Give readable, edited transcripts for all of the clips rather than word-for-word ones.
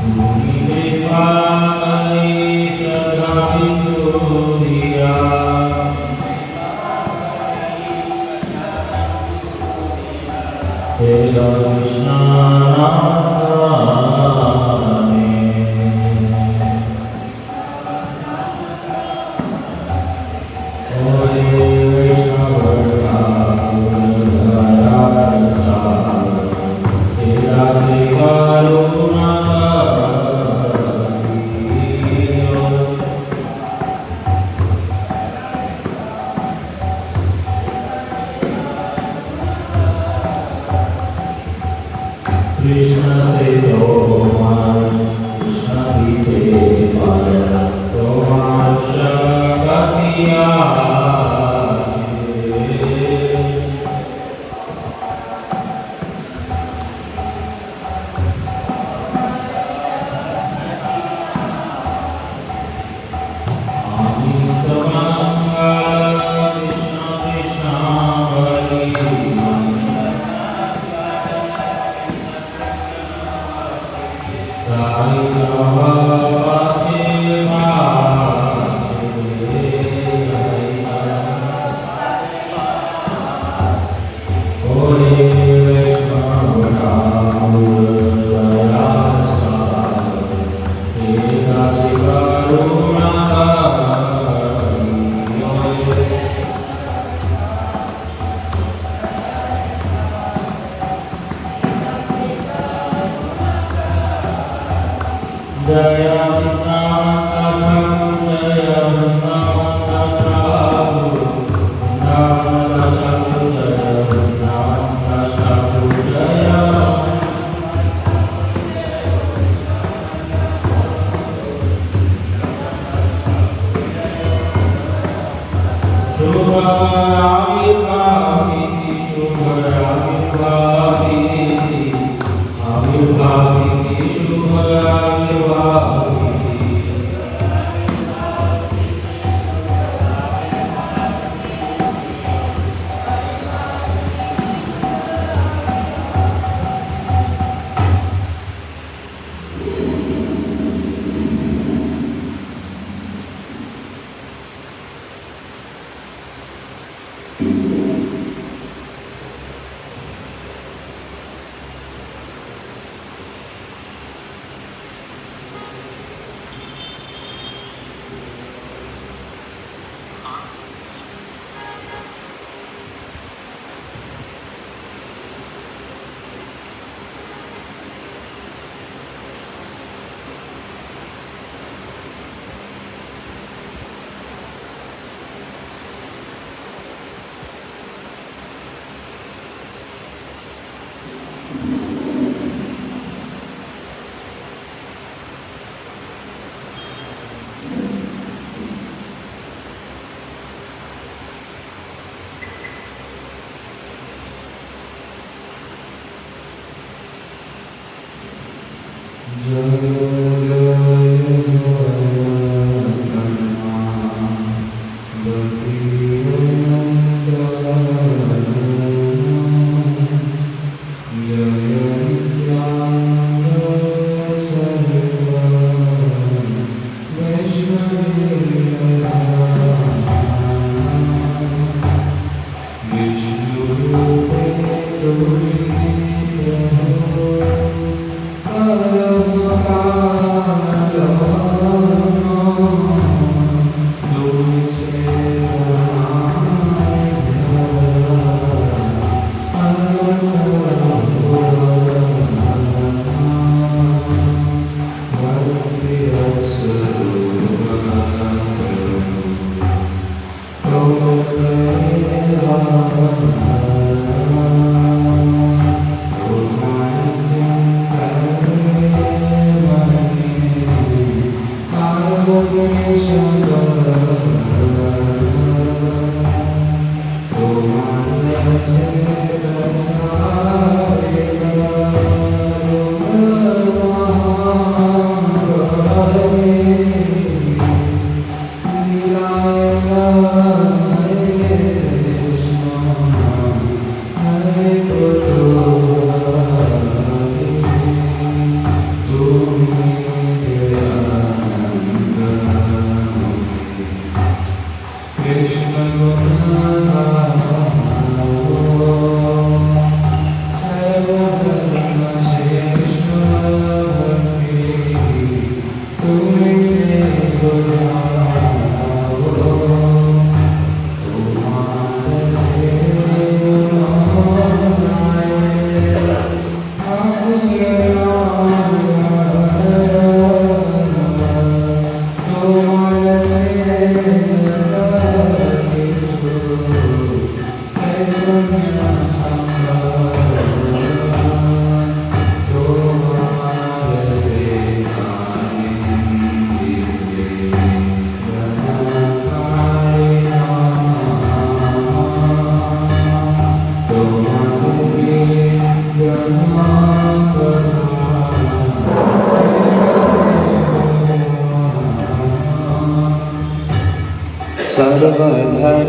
Bhumi Deva Kali Shadha Bindu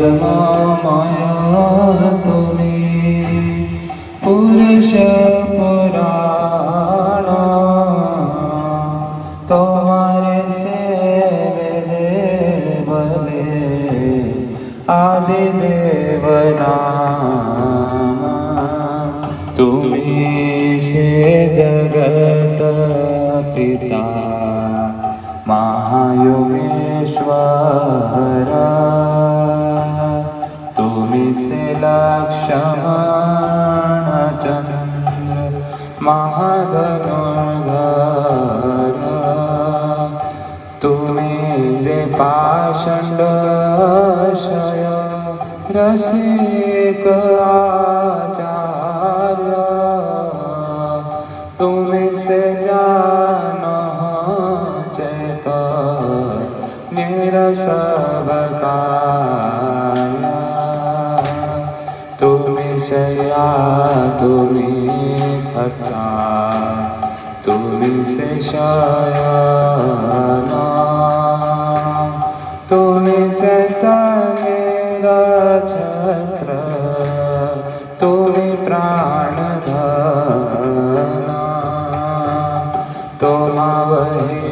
सर्वधर्ममय तुम्हें पुरुष पुराण तुम्हारे सेवे देवले आदि देवनाम तुम्हीं से जगत पिता महायोगेश्वर तुम्हीं से लक्ष्मण चंद्र महाधनुर्धर तुम्हीं जे पाषंड शय रसिक आचार्य तुम्हीं से जानो निरसवकाय तुम्हीं शया तुम्हीं खट्टा तुम्हीं से शयन तुम्हीं चैतन्य छत्र तुम्हीं प्राणधन तुम्हावहि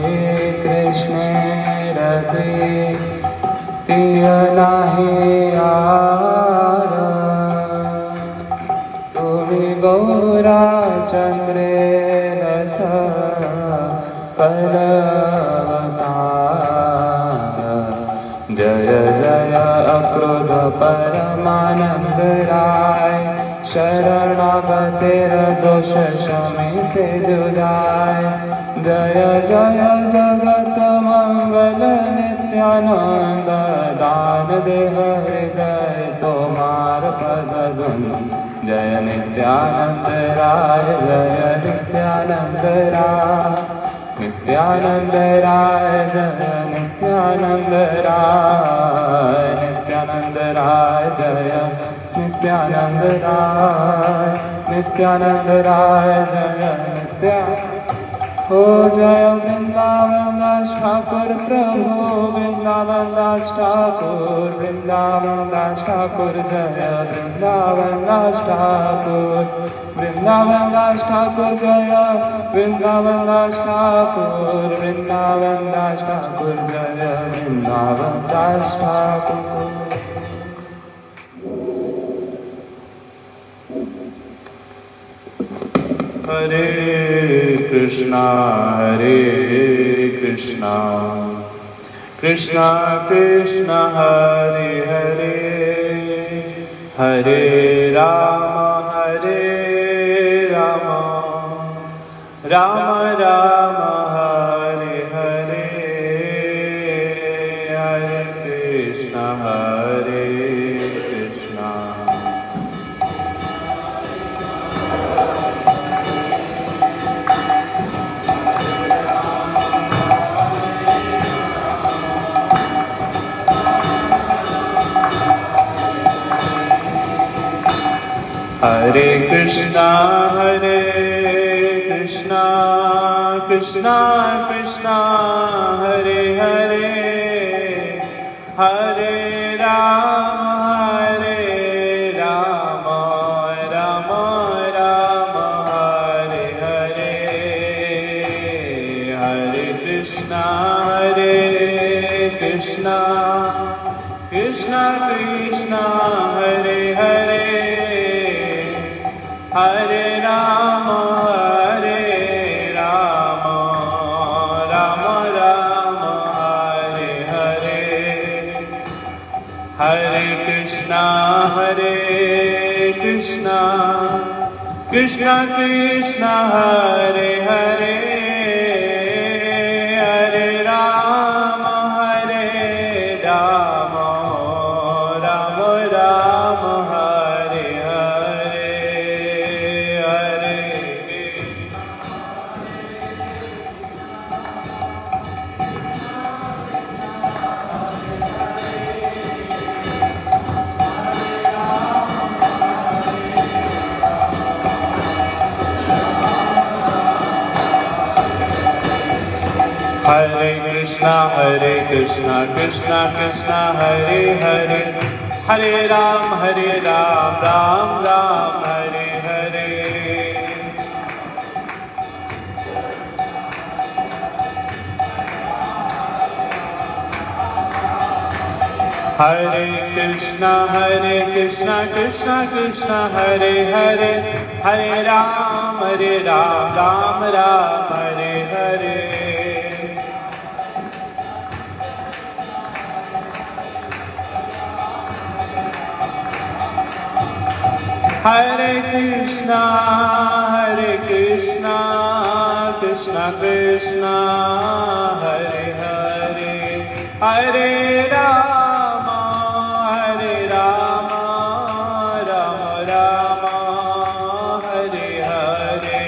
कृष्ण नाही आर तुम्हीं गौरा चंद्रे रस पलवतार जय जय अक्रोध परमानंद राय शरणागतिर दोष शमिते दुराय जय जय जगत मंगल नित्यानंद दान देह हृदय तोमार पद धुन जय नित्यानंद राय जय नित्यानंद राय नित्यानंद राय जय नित्यानंद राय नित्यानंद राय जय नित्यानंद राय नित्यानंद राय जय नित्यानंद हो जय वृंदावन दास ठाकुर प्रभु वृंदावन दास ठाकुर वृंदावन दास ठाकुर जय वृंदावन दास ठाकुर वृंदावन दास ठाकुर जय वृंदावन दास ठाकुर वृंदावन दास ठाकुर जय वृंदावन दास ठाकुर। हरे कृष्णा कृष्णा कृष्णा हरे हरे हरे राम राम राम हरे हरे हरे कृष्णा हरे Krishna Krishna Krishna Hare Hare Hare Ram Ram Ram Hare Hare Hare Krishna Krishna Krishna Hare Hare Hare Ram Ram Hare Hare Hare Krishna Krishna Krishna Hare Hare Hare Ram Hare Krishna Krishna Krishna Hare Hare, Hare Ram Ram Ram Hare Hare. Hare Krishna Krishna Krishna Hare Hare, Hare Ram Ram Ram Hare Hare. Hare Krishna Krishna Krishna Hare Hare, Hare Rama Rama Rama Hare Hare,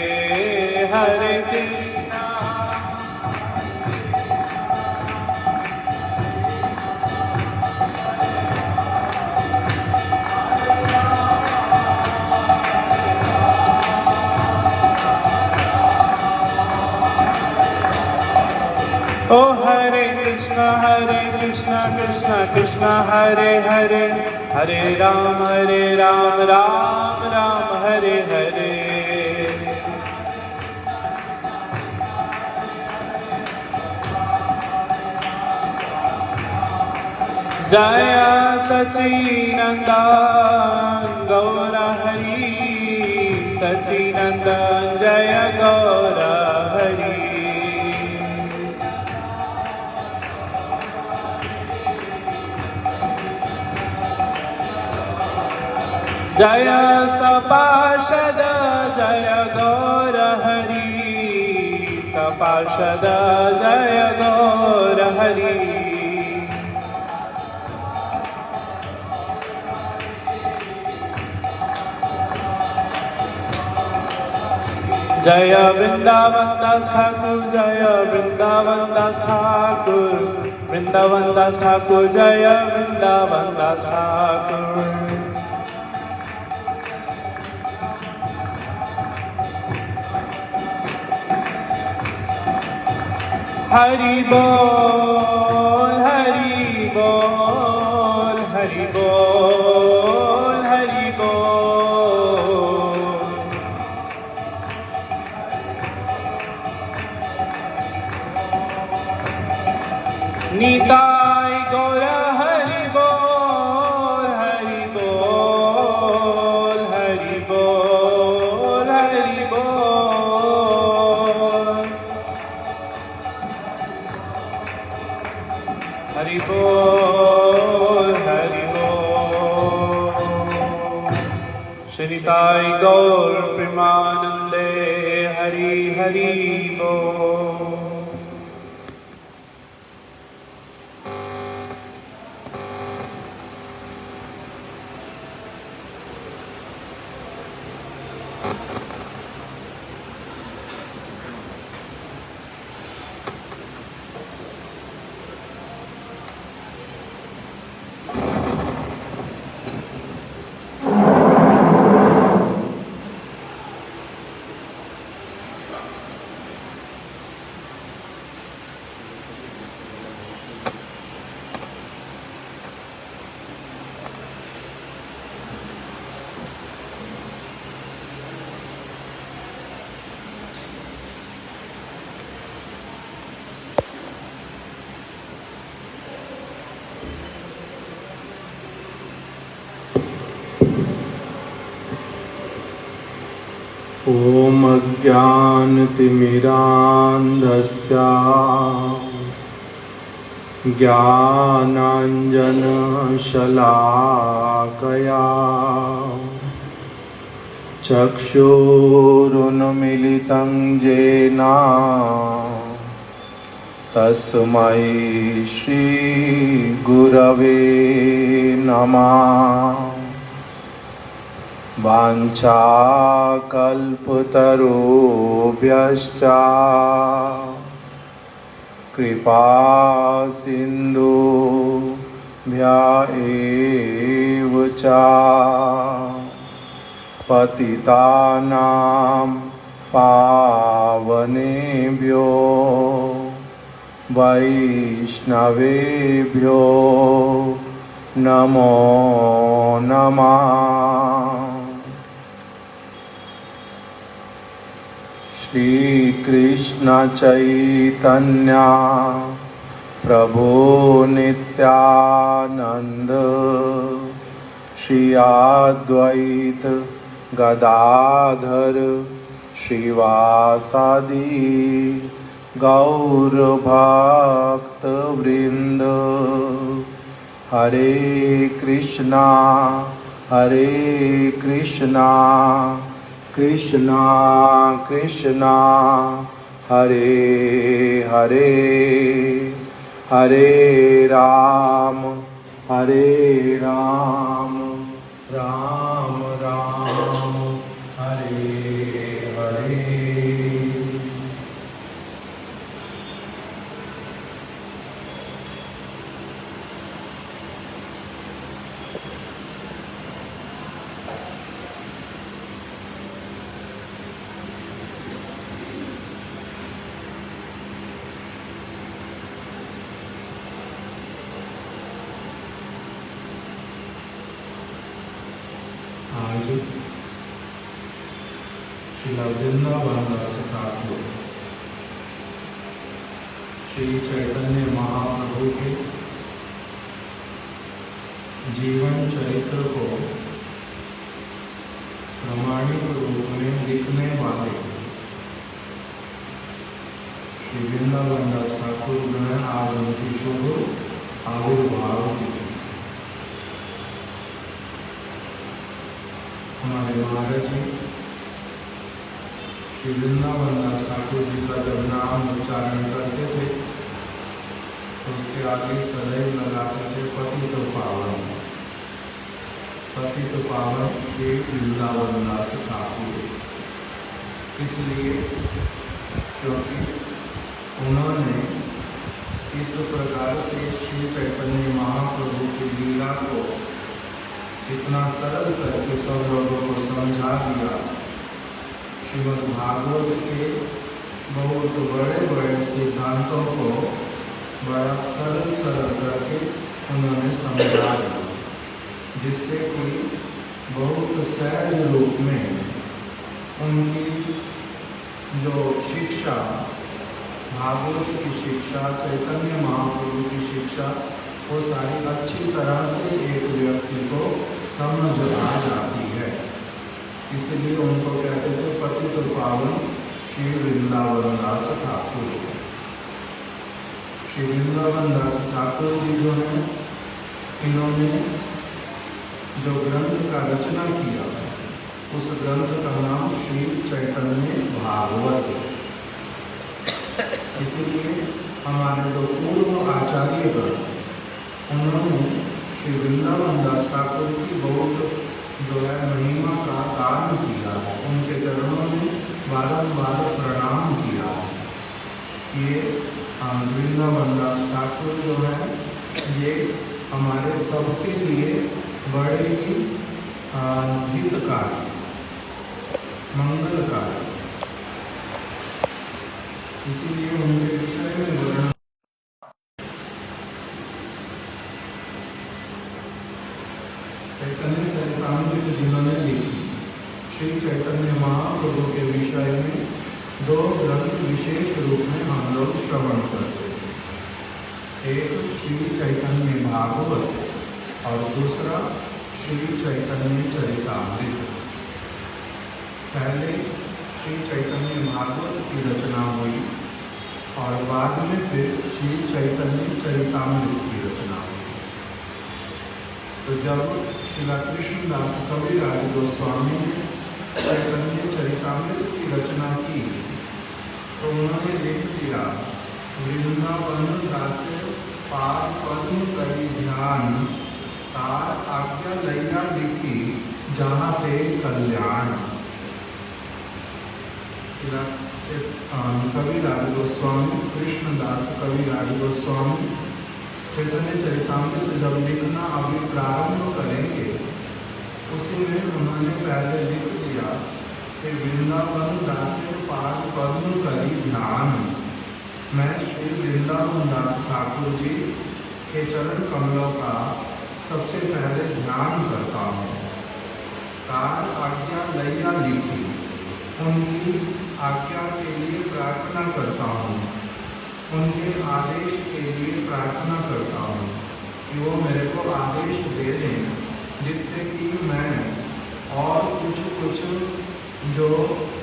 Hare Krishna. Oh Hare Krishna Krishna Krishna Hare Hare, Hare Ram Ram Ram Hare Hare. Jaya Sachinandan Gaura Hari, Sachinandan Jaya Gaura Hari. Jaya Sapashada Jaya Gaura Hari, Sapashada Jaya Gaura Hari. Jaya Vrindavan Das Thakur, Jaya Vrindavan Das Thakur, Vrindavan Das Thakur, Jaya Vrindavan Das Thakur. Hari Bol, Hari Bol, Hari Bol, Hari Bol. Nitai Gaura Hari Bol, Hari Bol, Hari Bol, Hari Bol. Hari Bol, Hari Bol. Shri Nitai Gaur Premanande, Hari Hari Bol. ॐ अज्ञानतिमिरान्धस्य ज्ञानाञ्जनशलाकया चक्षुरुन्मीलितं येन तस्मै श्रीगुरवे नमः। वाञ्छाकल्पतरुभ्यश्च कृपासिन्धुभ्य एव च पतितानां पावनेभ्यो वैष्णवेभ्यो नमो नमः। श्री कृष्ण चैतन्य प्रभु नित्यानंद श्री अद्वैत गदाधर श्रीवासादि गौर भक्त वृंद। हरे कृष्णा कृष्णा कृष्णा हरे हरे, हरे राम राम राम हरे हरे। आज श्री वृंदावन दास ठाकुर श्री चैतन्य महाप्रभु के जीवन चरित्र को प्रामाणिक रूप में लिखने वाले श्री वृंदावन दास ठाकुर ने आज उनकी शुभ आविर्भाव की। हमारे महाराज जी श्री वृंदावन दास ठाकुर जी का जब नाम उच्चारण करते थे तो उसके आगे सदैव लगाते थे पतित पावन के वृंदावन दास ठाकुर। इसलिए क्योंकि उन्होंने इस प्रकार से श्री चैतन्य महाप्रभु की लीला को इतना सरल करके सब लोगों को समझा दिया। श्रीमद् भागवत के बहुत बड़े बड़े सिद्धांतों को बड़ा सरल करके उन्होंने समझा दिया, जिससे कि बहुत सहज रूप में उनकी जो शिक्षा, भागवत की शिक्षा, चैतन्य महाप्रभु की शिक्षा, वो सारी अच्छी तरह से एक व्यक्ति को समझ आ जाती है। इसलिए उनको कहते थे पतित पावन श्री वृंदावन दास ठाकुर। श्री वृंदावन दास ठाकुर जी जो हैं, इन्होंने जो ग्रंथ का रचना किया उस ग्रंथ का नाम श्री चैतन्य भागवत। इसलिए हमारे जो पूर्व आचार्यगण उन्होंने श्री वृंदावन दास ठाकुर की बहुत जो है महिमा का गान किया है, उनके चरणों में बारंबार प्रणाम किया है। ये वृंदावन दास ठाकुर जो है ये हमारे सबके लिए बड़े ही हितकारी, मंगलकारी। इसीलिए उनके विषय में वर्णन चैतन्य चरितामृत जिन्होंने लिखी, श्री चैतन्य महाप्रभु के विषय में दो ग्रंथ विशेष रूप में हम लोग श्रवण करते हैं। एक श्री चैतन्य भागवत और दूसरा श्री चैतन्य चरितामृत। पहले श्री चैतन्य भागवत की रचना हुई और बाद में फिर श्री चैतन्य चरितामृत की रचना हुई। तो जब श्रीला कृष्णदास कविराज गोस्वामी ने चैतन्य चरितामृत की रचना की तो उन्होंने लिख दिया, वृंदावन दास पाद पद्म करी ध्यान, तार आज्ञा लैया लिखी जहाँ पे कल्याण। कविराज गोस्वामी, कृष्णदास कविराज गोस्वामी चैतन्य चरितामृत जब लिखना अभी प्रारंभ करेंगे, उसी में उन्होंने पहले लिख दिया कि वृंदावन दास पाद पद्म करी ध्यान, मैं श्री वृंदावन दास ठाकुर जी के चरण कमलों का सबसे पहले ध्यान करता हूँ। कार आज्ञा लैया लिखी, उनकी आज्ञा के लिए प्रार्थना करता हूँ, उनके आदेश के लिए प्रार्थना करता हूँ कि वो मेरे को आदेश दे दें, जिससे कि मैं और कुछ जो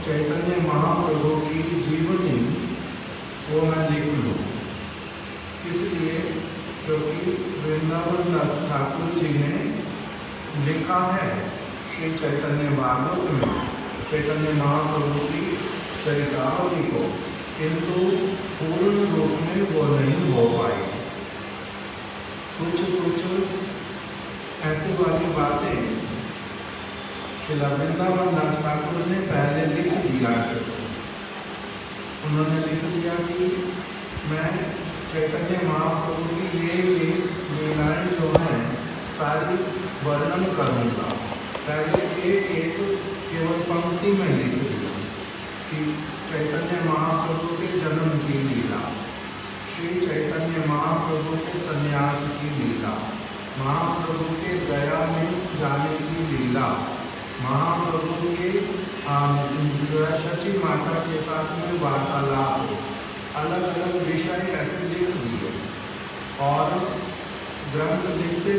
चैतन्य महाप्रभु की जीवनी वो मैं लिख लूँ। इसलिए क्योंकि वृंदावन दास ठाकुर जी ने लिखा है श्री चैतन्य भागवत में चैतन्य महाप्रभु की चरितावली को, किंतु पूर्ण रूप में वो नहीं हो पाई। कुछ ऐसी वाली बातें श्री वृंदावन दास ठाकुर ने पहले लिख दिया है। उन्होंने लिख दिया कि मैं चैतन्य महाप्रभु की ये लीलाएं जो हैं सारी वर्णन करूँगा। पहले एक केवल पंक्ति में लिख दिया कि चैतन्य महाप्रभु के जन्म की लीला, श्री चैतन्य महाप्रभु के संन्यास की लीला, महाप्रभु के गया में जाने की लीला, महाप्रभु के शची माता के साथ में वार्तालाप, अलग अलग विषय ऐसे लिख दिए। और ग्रंथ लिखते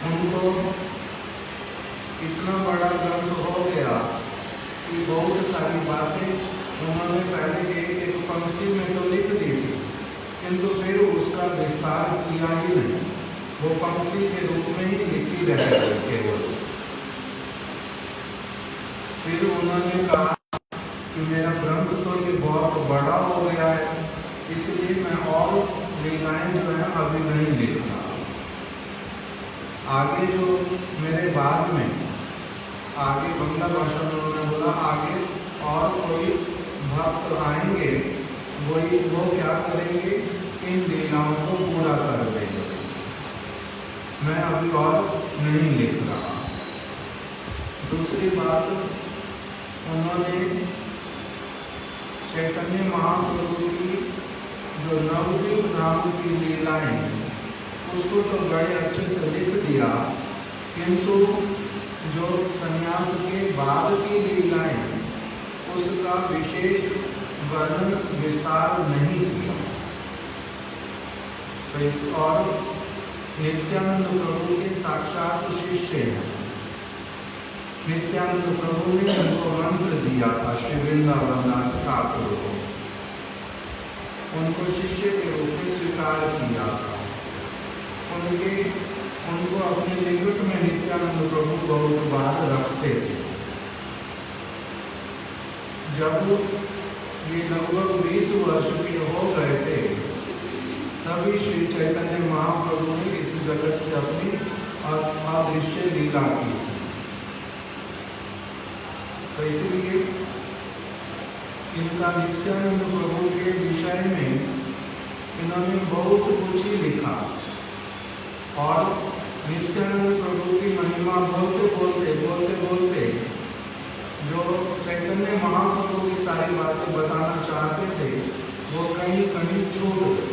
उनको इतना बड़ा ग्रंथ हो गया कि बहुत सारी बातें उन्होंने पहले एक पंक्ति में तो लिख दी थी, किंतु फिर उसका विस्तार किया ही नहीं, वो पंक्ति के रूप में ही लिखी रह गई केवल। फिर उन्होंने कहा कि मेरा ग्रंथ तो ये बहुत बड़ा हो गया है, इसलिए मैं और लीलाएं जो है अभी नहीं लिख रहा। आगे जो मेरे बाद में आगे बंगला भाषा में उन्होंने बोला आगे और कोई भक्त आएंगे, वो क्या करेंगे, इन लीलाओं को पूरा कर देंगे। मैं अभी और नहीं लिख रहा। दूसरी बात, उन्होंने चैतन्य महाप्रभु की जो नवद्वीप धाम की लीलाएं, उसको तो बड़े अच्छे से लिख दिया, किंतु जो संन्यास के बाद की लीलाएं उसका विशेष वर्णन विस्तार नहीं किया। और नित्यानंद प्रभु के साक्षात शिष्य हैं। नित्यानंद प्रभु ने उनको मंत्र दिया था श्री वृंदावन दास ठाकुर को, उनको शिष्य के रूप में स्वीकार किया था। उनको अपने निकट में नित्यानंद प्रभु बहुत बार रखते थे। जब ये लगभग 20 वर्ष के हो गए थे, तभी श्री चैतन्य महाप्रभु ने इस जगत से अपनी अदृश्य लीला की। तो इसलिए इनका नित्यानंद प्रभु के विषय में इन्होंने बहुत कुछ ही लिखा। और नित्यानंद प्रभु की महिमा बोलते जो चैतन्य महाप्रभु की सारी बातें बताना चाहते थे, वो कहीं छूट गए।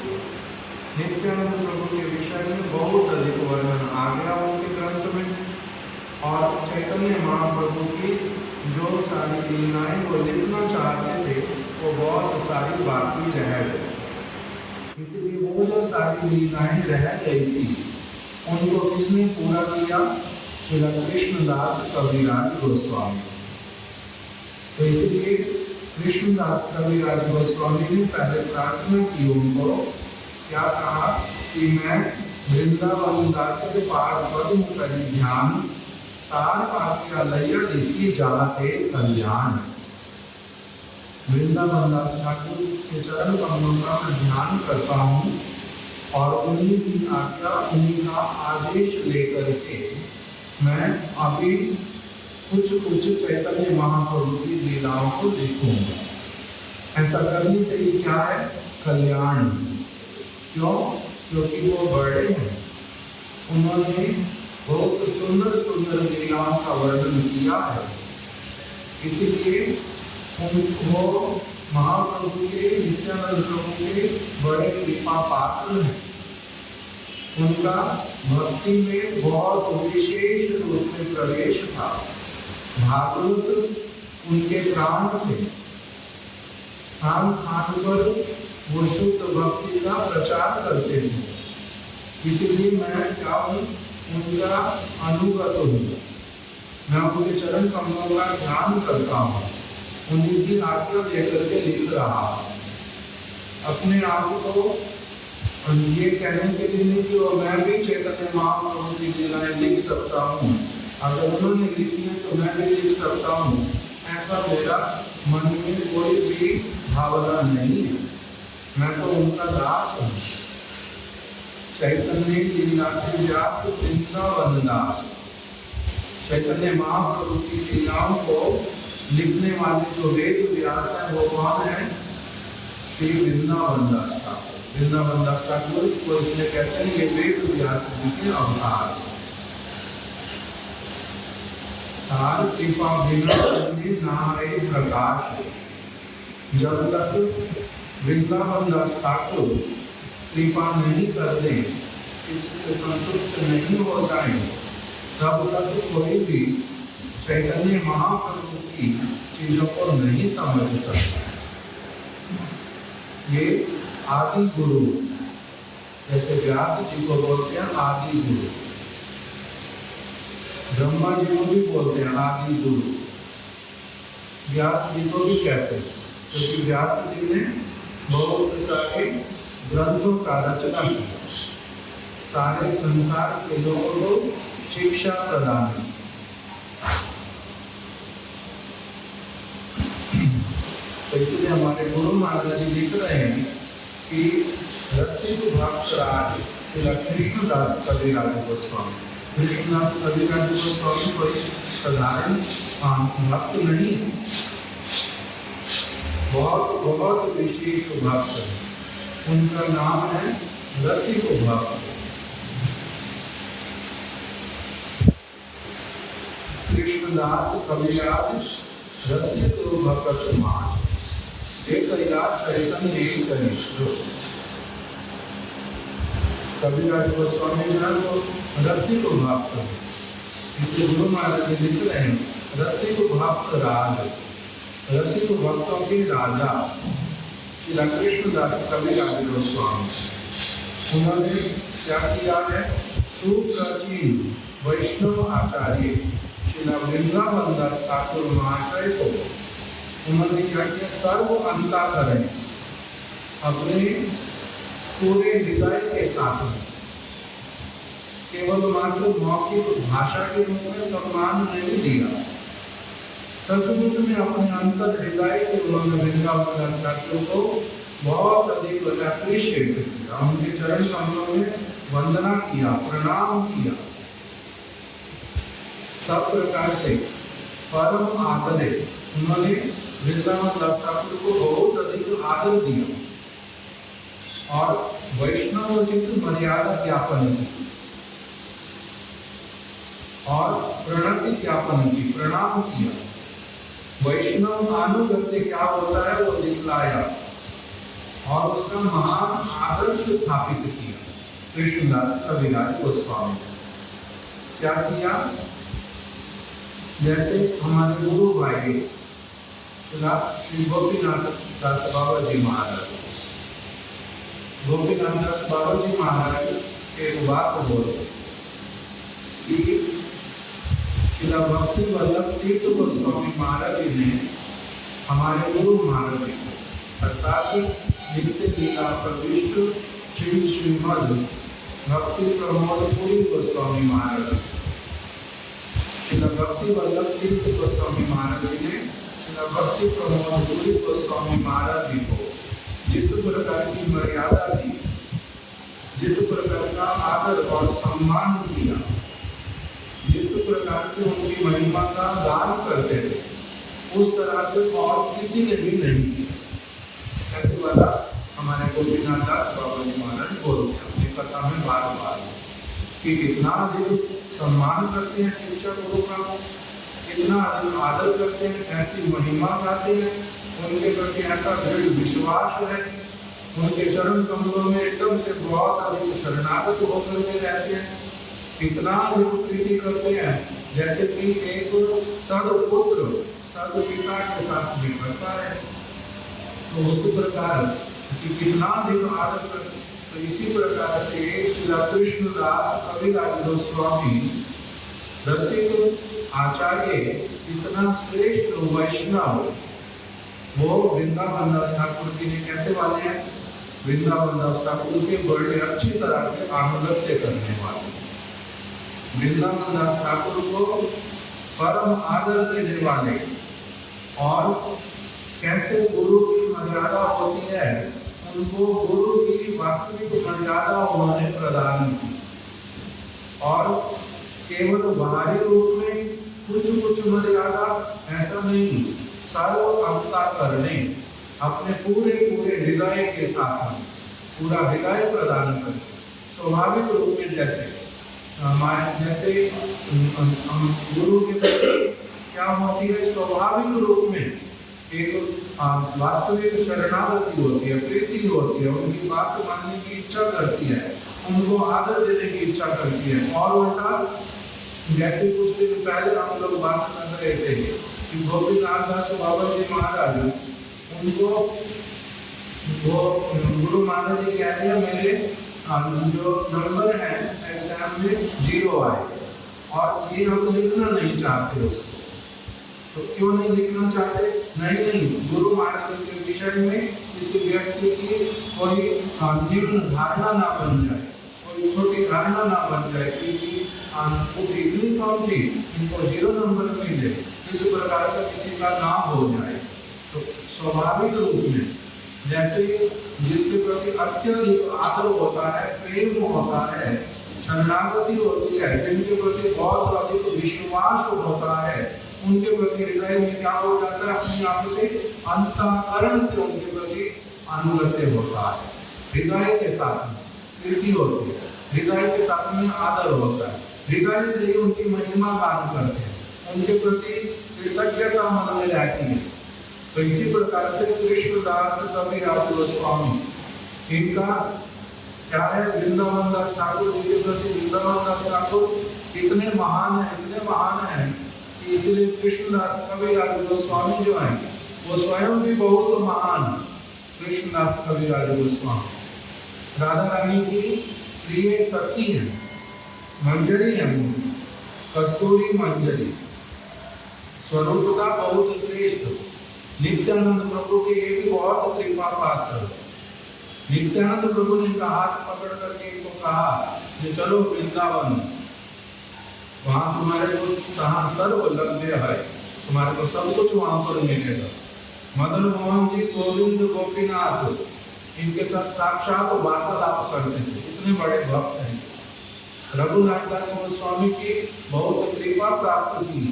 नित्यानंद प्रभु के विषय में बहुत अधिक वर्णन आ गया उनके ग्रंथ में, और चैतन्य महाप्रभु की जो सारी लीलाएं वो लिखना चाहते थे, वो बहुत सारी बाकी रह गई। इसलिए वो जो सारी लीलाएं रह गई थी, उनको किसने पूरा किया? श्री कृष्णदास कविराज गोस्वामी। तो इसलिए कृष्णदास कविराज गोस्वामी ने पहले प्रार्थना की उनको, क्या कहा कि मैं वृंदावन दास के पाद पद्म करी ध्यान, तार आज्ञा लैया लिखी जाते कल्याण। वृंदावन दास ठाकुर के चरण कमलों का मैं ध्यान करता हूँ, और उन्हीं की आज्ञा, उन्हीं का आदेश लेकर के मैं अभी कुछ चैतन्य महाप्रभु की लीलाओं को लिखूंगा। ऐसा करने से ही क्या है? कल्याण। क्यों? क्योंकि वो बड़े हैं, उन्होंने बहुत सुंदर सुंदर लीलाओं का वर्णन किया है, इसलिए वो महाप्रभु के नित्यानंद प्रभु के बड़े कृपा पात्र हैं। उनका भक्ति में बहुत विशेष रूप में प्रवेश था। भागवत उनके प्राण थे। स्थान स्थान पर वो शुद्ध भक्ति का प्रचार करते थे। इसलिए मैं क्या हूँ, उनका अनुगत हूँ। मैं उनके चरण कमलों का ध्यान करता हूँ, उन्हीं की आज्ञा लेकर के लिख रहा हूँ। अपने आप को ये कहने के लिए नहीं कि मैं भी चैतन्य महाप्रभु की लीलाएं लिख सकता हूँ, अगर उन्होंने लिखी है तो मैं भी लिख सकता हूँ, ऐसा मेरा मन में कोई भी भावना नहीं है। मैं तो उनका दास हूँ। चैतन्य लीला के व्यास वृंदावन दास। चैतन्य महाप्रभु की लीलाओं को लिखने वाले जो वेद व्यास है वो कौन है? श्री वृंदावन दास ठाकुर। वृंदावन दास ठाकुर को इसलिए कहते हैं ये वेद व्यास जी के अवतार। तार कृपा बिना नारे प्रकाश। जब तक वृंदावन दास ठाकुर कृपा नहीं कर दे, इससे संतुष्ट नहीं हो जाए, तब तक कोई भी चैतन्य महाप्रभु की चीजों को नहीं समझ सकता। ये आदि गुरु, जैसे व्यास जी को बोलते हैं आदि गुरु, ब्रह्मा जी को भी बोलते हैं आदि गुरु, व्यास जी को भी कहते हैं, क्योंकि व्यास जी ने बहुत सारे ग्रंथों का रचना किया, सारे संसार के लोगों को शिक्षा प्रदान की। तो इसलिए हमारे गुरु महाराज जी लिख रहे हैं कि रसिक भक्त राज श्री कृष्णदास कविराज गोस्वामी। कृष्णदास कविराज गोस्वामी कोई साधारण भक्त नहीं, बहुत बहुत विशेष भक्त है। उनका नाम है रसिक भक्त। कृष्णदास कविराज रसिक भक्त मान, एक इलाज चैतन्य करी। कविराज गोस्वामी जो है वो रसिक भक्त है, इसलिए गुरु महाराज जी लिख रहे हैं रसिक भक्त राज, रसिक भक्तों के राजा श्री कृष्णदास कविराज गोस्वामी। उन्होंने क्या किया है? सुप्राचीन वैष्णव आचार्य श्री वृंदावन दास ठाकुर महाशय को उन्होंने क्या किया? सर्व अंतःकरण अपने पूरे हृदय के साथ में, केवल मात्र मौखिक भाषा के रूप में सम्मान नहीं दिया, सचमुच में अपने अंतर हृदय से उन्होंने वृंदावन दास ठाकुर को बहुत अधिक अप्रिशिएट किया, उनके चरण कमलों में वंदना किया, प्रणाम किया। सब प्रकार से परम आदर उन्होंने वृंदावन दास ठाकुर को बहुत अधिक आदर दिया और वैष्णवोचित मर्यादा ज्ञापन की और प्रणति ज्ञापन की, प्रणाम किया। वैष्णव अनुगत्य क्या होता है वो दिखलाया और उसका महान आदर्श स्थापित किया। कृष्णदास कविराज गोस्वामी क्या किया? जैसे हमारे गुरु भाई श्री गोपीनाथ दास बाबा जी महाराज, गोपीनाथ दास बाबा जी महाराज एक बात बोलते कि श्री भक्ति वल्लभ तीर्थ गोस्वामी महाराज जी ने हमारे गुरु महाराज जी को अर्थात नित्य लीला प्रविष्ट श्री श्रीमद भक्ति प्रमोद पुरी गोस्वामी महाराज, श्री भक्ति वल्लभ तीर्थ गोस्वामी महाराज जी ने श्री भक्ति प्रमोद पुरी गोस्वामी महाराज जी को जिस प्रकार की मर्यादा दी, जिस प्रकार का आदर और सम्मान किया, जिस प्रकार से उनकी महिमा का गान करते थे, उस तरह से और किसी ने भी नहीं किया। ऐसे वाला हमारे गोपीनाथ दास बाबा जी महाराज बोलते हैं अपनी कथा में बार बार कि इतना अधिक सम्मान करते हैं शिक्षा गुरु का, इतना अधिक आदर करते हैं, ऐसी महिमा गाते हैं, उनके प्रति ऐसा दृढ़ विश्वास है, उनके चरण कमलों में एकदम से बहुत अधिक शरणागत होकर के रहते हैं, इतना अधिक प्रीति करते हैं जैसे कि एक सदपुत्र सदपिता के साथ में करता है। तो उसी प्रकार कि कितना अधिक आदर करते। तो इसी प्रकार से श्री कृष्णदास कविराज गोस्वामी रसिक आचार्य इतना श्रेष्ठ वैष्णव, वो वृंदावन दास ठाकुर जी ने कैसे वाले हैं, वृंदावन दास ठाकुर के बड़े अच्छी तरह से अनुगत्य करने वाले, वृंदावन दास ठाकुर को परम आदर देने वाले, और कैसे गुरु की मर्यादा होती है उनको गुरु की वास्तविक मर्यादा उन्होंने प्रदान की, और केवल बाहरी रूप में कुछ कुछ मर्यादा ऐसा नहीं, सर्व अवता करने अपने पूरे पूरे हृदय के साथ पूरा हृदय प्रदान करके स्वाभाविक रूप में जैसे गुरु के प्रति क्या होती है, स्वाभाविक रूप में एक वास्तविक शरणागति होती है, प्रीति होती है, उनकी बात मानने की इच्छा करती है, उनको आदर देने की इच्छा करती है। और उल्टा जैसे कुछ दिन पहले हम लोग बात कर रहे थे कि गोपीनाथ दास बाबा जी महाराज, उनको वो गुरु महाराज जी कह दिया मेरे जो नंबर है एग्जाम में 0 आए, और ये हम लिखना नहीं चाहते उसको। तो क्यों नहीं लिखना चाहते? नहीं, गुरु महाराज के विषय में किसी व्यक्ति की कोई निम्न धारणा ना बन जाए, कोई छोटी धारणा ना बन जाए, क्योंकि वो इतनी कम थी, इनको 0 नंबर मिले, इस प्रकार का किसी का नाम हो जाए। तो स्वाभाविक रूप में जैसे जिसके प्रति अत्यधिक आदर होता है, प्रेम होता है, शरणागति होती है, जिनके प्रति बहुत अधिक विश्वास होता है, उनके प्रति हृदय में क्या हो जाता है, अपने आप से अंतःकरण से उनके प्रति अनुगत्य होता है, हृदय के साथ में प्रीति होती है, हृदय के साथ में आदर होता है, हृदय से ही उनकी महिमा गान करते हैं, उनके प्रति कृतज्ञता मन में रहती है। तो इसी प्रकार से कृष्णदास कविराज गोस्वामी, इनका क्या है, वृंदावन दास ठाकुर जी के प्रति वृंदावन दास ठाकुर इतने महान हैं कि इसलिए कृष्णदास कविराज गोस्वामी जो है वो स्वयं भी बहुत महान। कृष्णदास कविराज गोस्वामी राधा रानी की प्रिय सखी है, मंजरी है, कस्तूरी मंजरी, स्वरूपता बहुत श्रेष्ठ। नित्यानंद प्रभु के ये भी बहुत कृपा पात्र। नित्यानंद प्रभु ने इनका हाथ पकड़ करके इनको कहा कि चलो वृंदावन, वहां तुम्हारे को कहाँ सर्व लभ्य है, तुम्हारे को सब कुछ वहां पर मिलेगा। मदन मोहन जी गोविंद गोपीनाथ इनके साथ साक्षात वार्तालाप करते थे, इतने बड़े भक्त हैं। रघुनाथ दास गोस्वामी की बहुत कृपा प्राप्त की,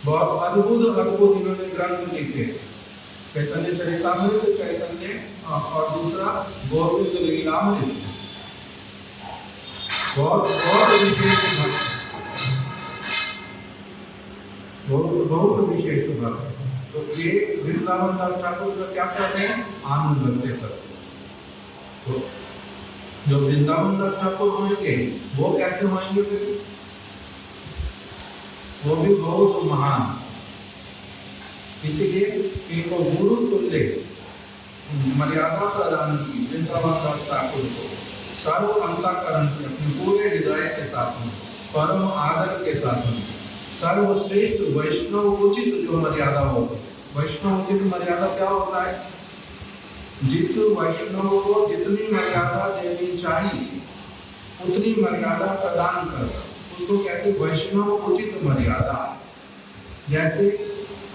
बहुत अद्भुत इन्होंने ग्रंथ लिखे, चैतन्य चरितामृत, चैतन्य और दूसरा गोविंद लीलामृत, बहुत विशेष भक्त। तो ये वृंदावन दास ठाकुर का क्या करते हैं, आनंद करते। तो जो वृंदावन दास ठाकुर होंगे वो कैसे होंगे फिर, वो भी बहुत महान। इसीलिए इनको गुरु तुल्य मर्यादा प्रदान की वृंदावन दास ठाकुर को, सर्व अंतःकरण से अपने पूरे हृदय के साथ में, परम आदर के साथ में, सर्वश्रेष्ठ वैष्णव उचित जो मर्यादा होती है। वैष्णव उचित मर्यादा क्या होता है, जिस वैष्णव को जितनी मर्यादा देनी चाहिए उतनी मर्यादा प्रदान कर, उसको कहते वैष्णव उचित मर्यादा। जैसे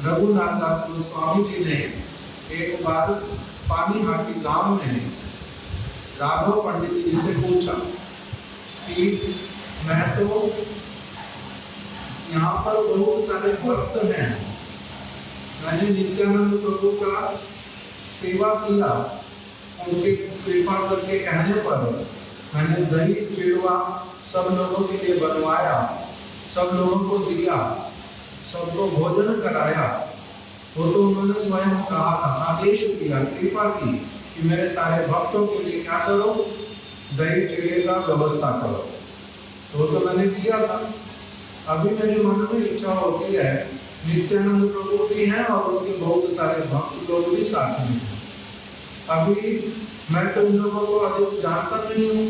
रघुनाथ दास गोस्वामी जी ने एक बार पानीहाटी गांव में राघव पंडित जी से पूछा कि मैं तो यहाँ पर बहुत सारे भक्त हैं, मैंने नित्यानंद प्रभु का सेवा किया, उनके कृपा करके कहने पर मैंने दही चिड़वा सब लोगों के लिए बनवाया, सब लोगों को दिया, सबको भोजन कराया, वो तो उन्होंने स्वयं कहा था, आदेश किया, कृपा की कि मेरे सारे भक्तों के लिए क्या करो, दही चिड़े का व्यवस्था करो। तो मैंने किया था। अभी मेरे मन में इच्छा होती है, नित्यानंद प्रभु भी हैं और उनके बहुत सारे भक्त लोग भी साथ में हैं। अभी मैं तो उन लोगों को अधिक जानता नहीं हूँ,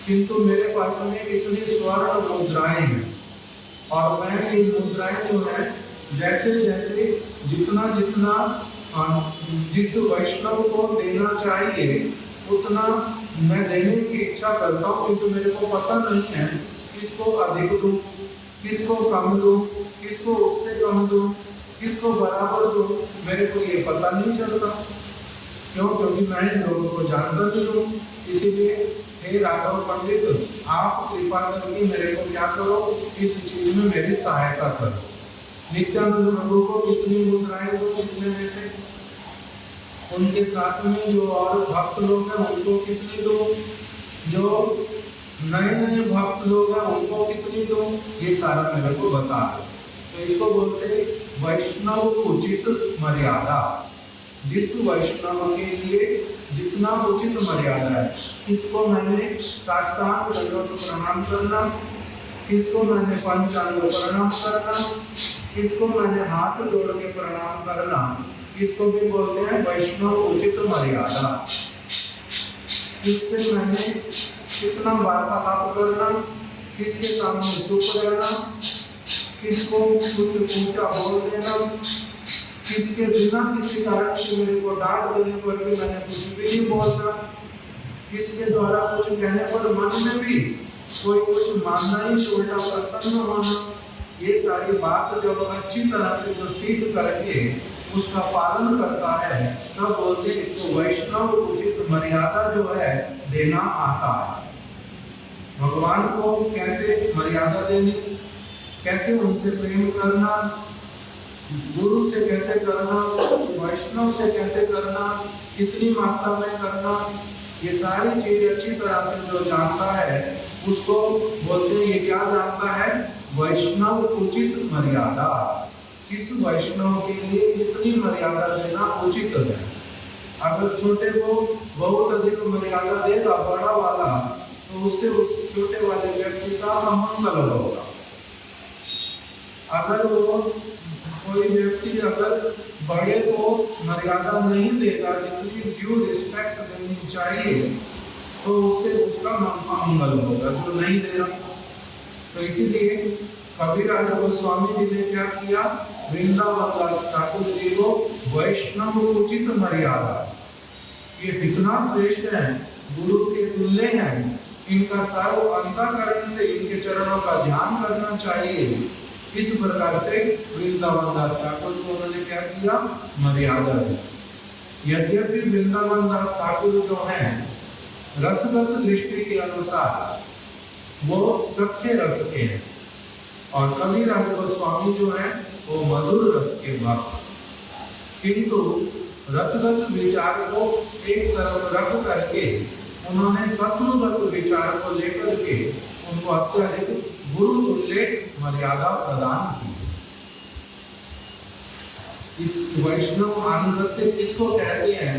किंतु मेरे पास में इतनी स्वर्ण मुद्राएं हैं और मैं ये मुद्राएं जो है जैसे जैसे जितना जितना जिस वैष्णव को देना चाहिए उतना मैं देने की इच्छा करता हूँ, किंतु मेरे को पता नहीं है किसको अधिक दूँ, किसको कम दूँ, किसको उससे कम दूँ, किसको बराबर दूँ, मेरे को ये पता नहीं चलता। क्यों? क्योंकि मैं इन लोगों को जानता नहीं हूँ। इसीलिए हे राघव पंडित, आप कृपा करके मेरे को क्या करो, इस चीज में मेरी सहायता करो। नित्यानंद प्रभु को कितनी मुद्राएं दो, कितने में से उनके साथ में जो और भक्त लोग हैं उनको कितनी दो, जो नए नए भक्त लोग हैं उनको कितनी दो, ये सारा मेरे को बता दो। तो इसको बोलते वैष्णव उचित मर्यादा। जिस वैष्णव के लिए जितना उचित मर्यादा है, किसको मैंने साष्टांग दंडवत प्रणाम करना, किसको मैंने पंचांग प्रणाम करना, किसको मैंने हाथ जोड़ के प्रणाम करना, इसको भी बोलते हैं वैष्णव उचित मर्यादा। किससे मैंने कितना वार्तालाप करना, किसके सामने चुप रहना, किसको कुछ ऊंचा बोल देना, किसके बिना किसी कारण से मेरे को डांट देने पर भी मैंने कुछ भी नहीं बोलना, किसके द्वारा कुछ कहने पर मन में भी कोई कुछ मानना ही उल्टा प्रसन्न होना, ये सारी बात जब अच्छी तरह से जो सिद्ध करके उसका पालन करता है तब बोलते इसको वैष्णव उचित मर्यादा जो है देना आता है। भगवान को कैसे मर्यादा देनी, कैसे उनसे प्रेम करना, गुरु से कैसे करना, वैष्णव से कैसे करना, कितनी मात्रा में करना, ये सारी चीज अच्छी तरह से जो जानता है उसको बोलते हैं, ये क्या जानता है, वैष्णव उचित मर्यादा। किस वैष्णव के लिए कितनी मर्यादा देना उचित है। अगर छोटे को बहुत अधिक मर्यादा देगा बड़ा वाला, तो उससे उस छोटे वाले व्यक्ति का अमंगल होगा। अगर वो कोई व्यक्ति अगर बड़े को मर्यादा नहीं देगा, जितनी ड्यू रिस्पेक्ट देनी चाहिए, तो उससे उसका अमंगल होगा जो नहीं दे रहा। तो इसीलिए कबीरदास गोस्वामी जी ने क्या किया, वृंदावन दास ठाकुर जी को वैष्णव उचित मर्यादा, ये कितना श्रेष्ठ है, गुरु के तुल्य हैं, इनका सर्व अंतःकरण से इनके चरणों का ध्यान करना चाहिए। इस प्रकार से वृंदावन दास ठाकुर को उन्होंने क्या किया, मर्यादा दी। यद्यपि वृंदावन दास ठाकुर जो हैं रसगत दृष्टि के अनुसार वो सख्य रस के हैं और कबीरदास गोस्वामी जो है वो मधुर रस के भक्त, किंतु रसगत विचार को एक तरफ रख करके उन्होंने तत्वगत विचार को लेकर के उनको अत्यधिक गुरु तुल्य मर्यादा प्रदान की। इस वैष्णव अनुगत्य किसको कहते हैं,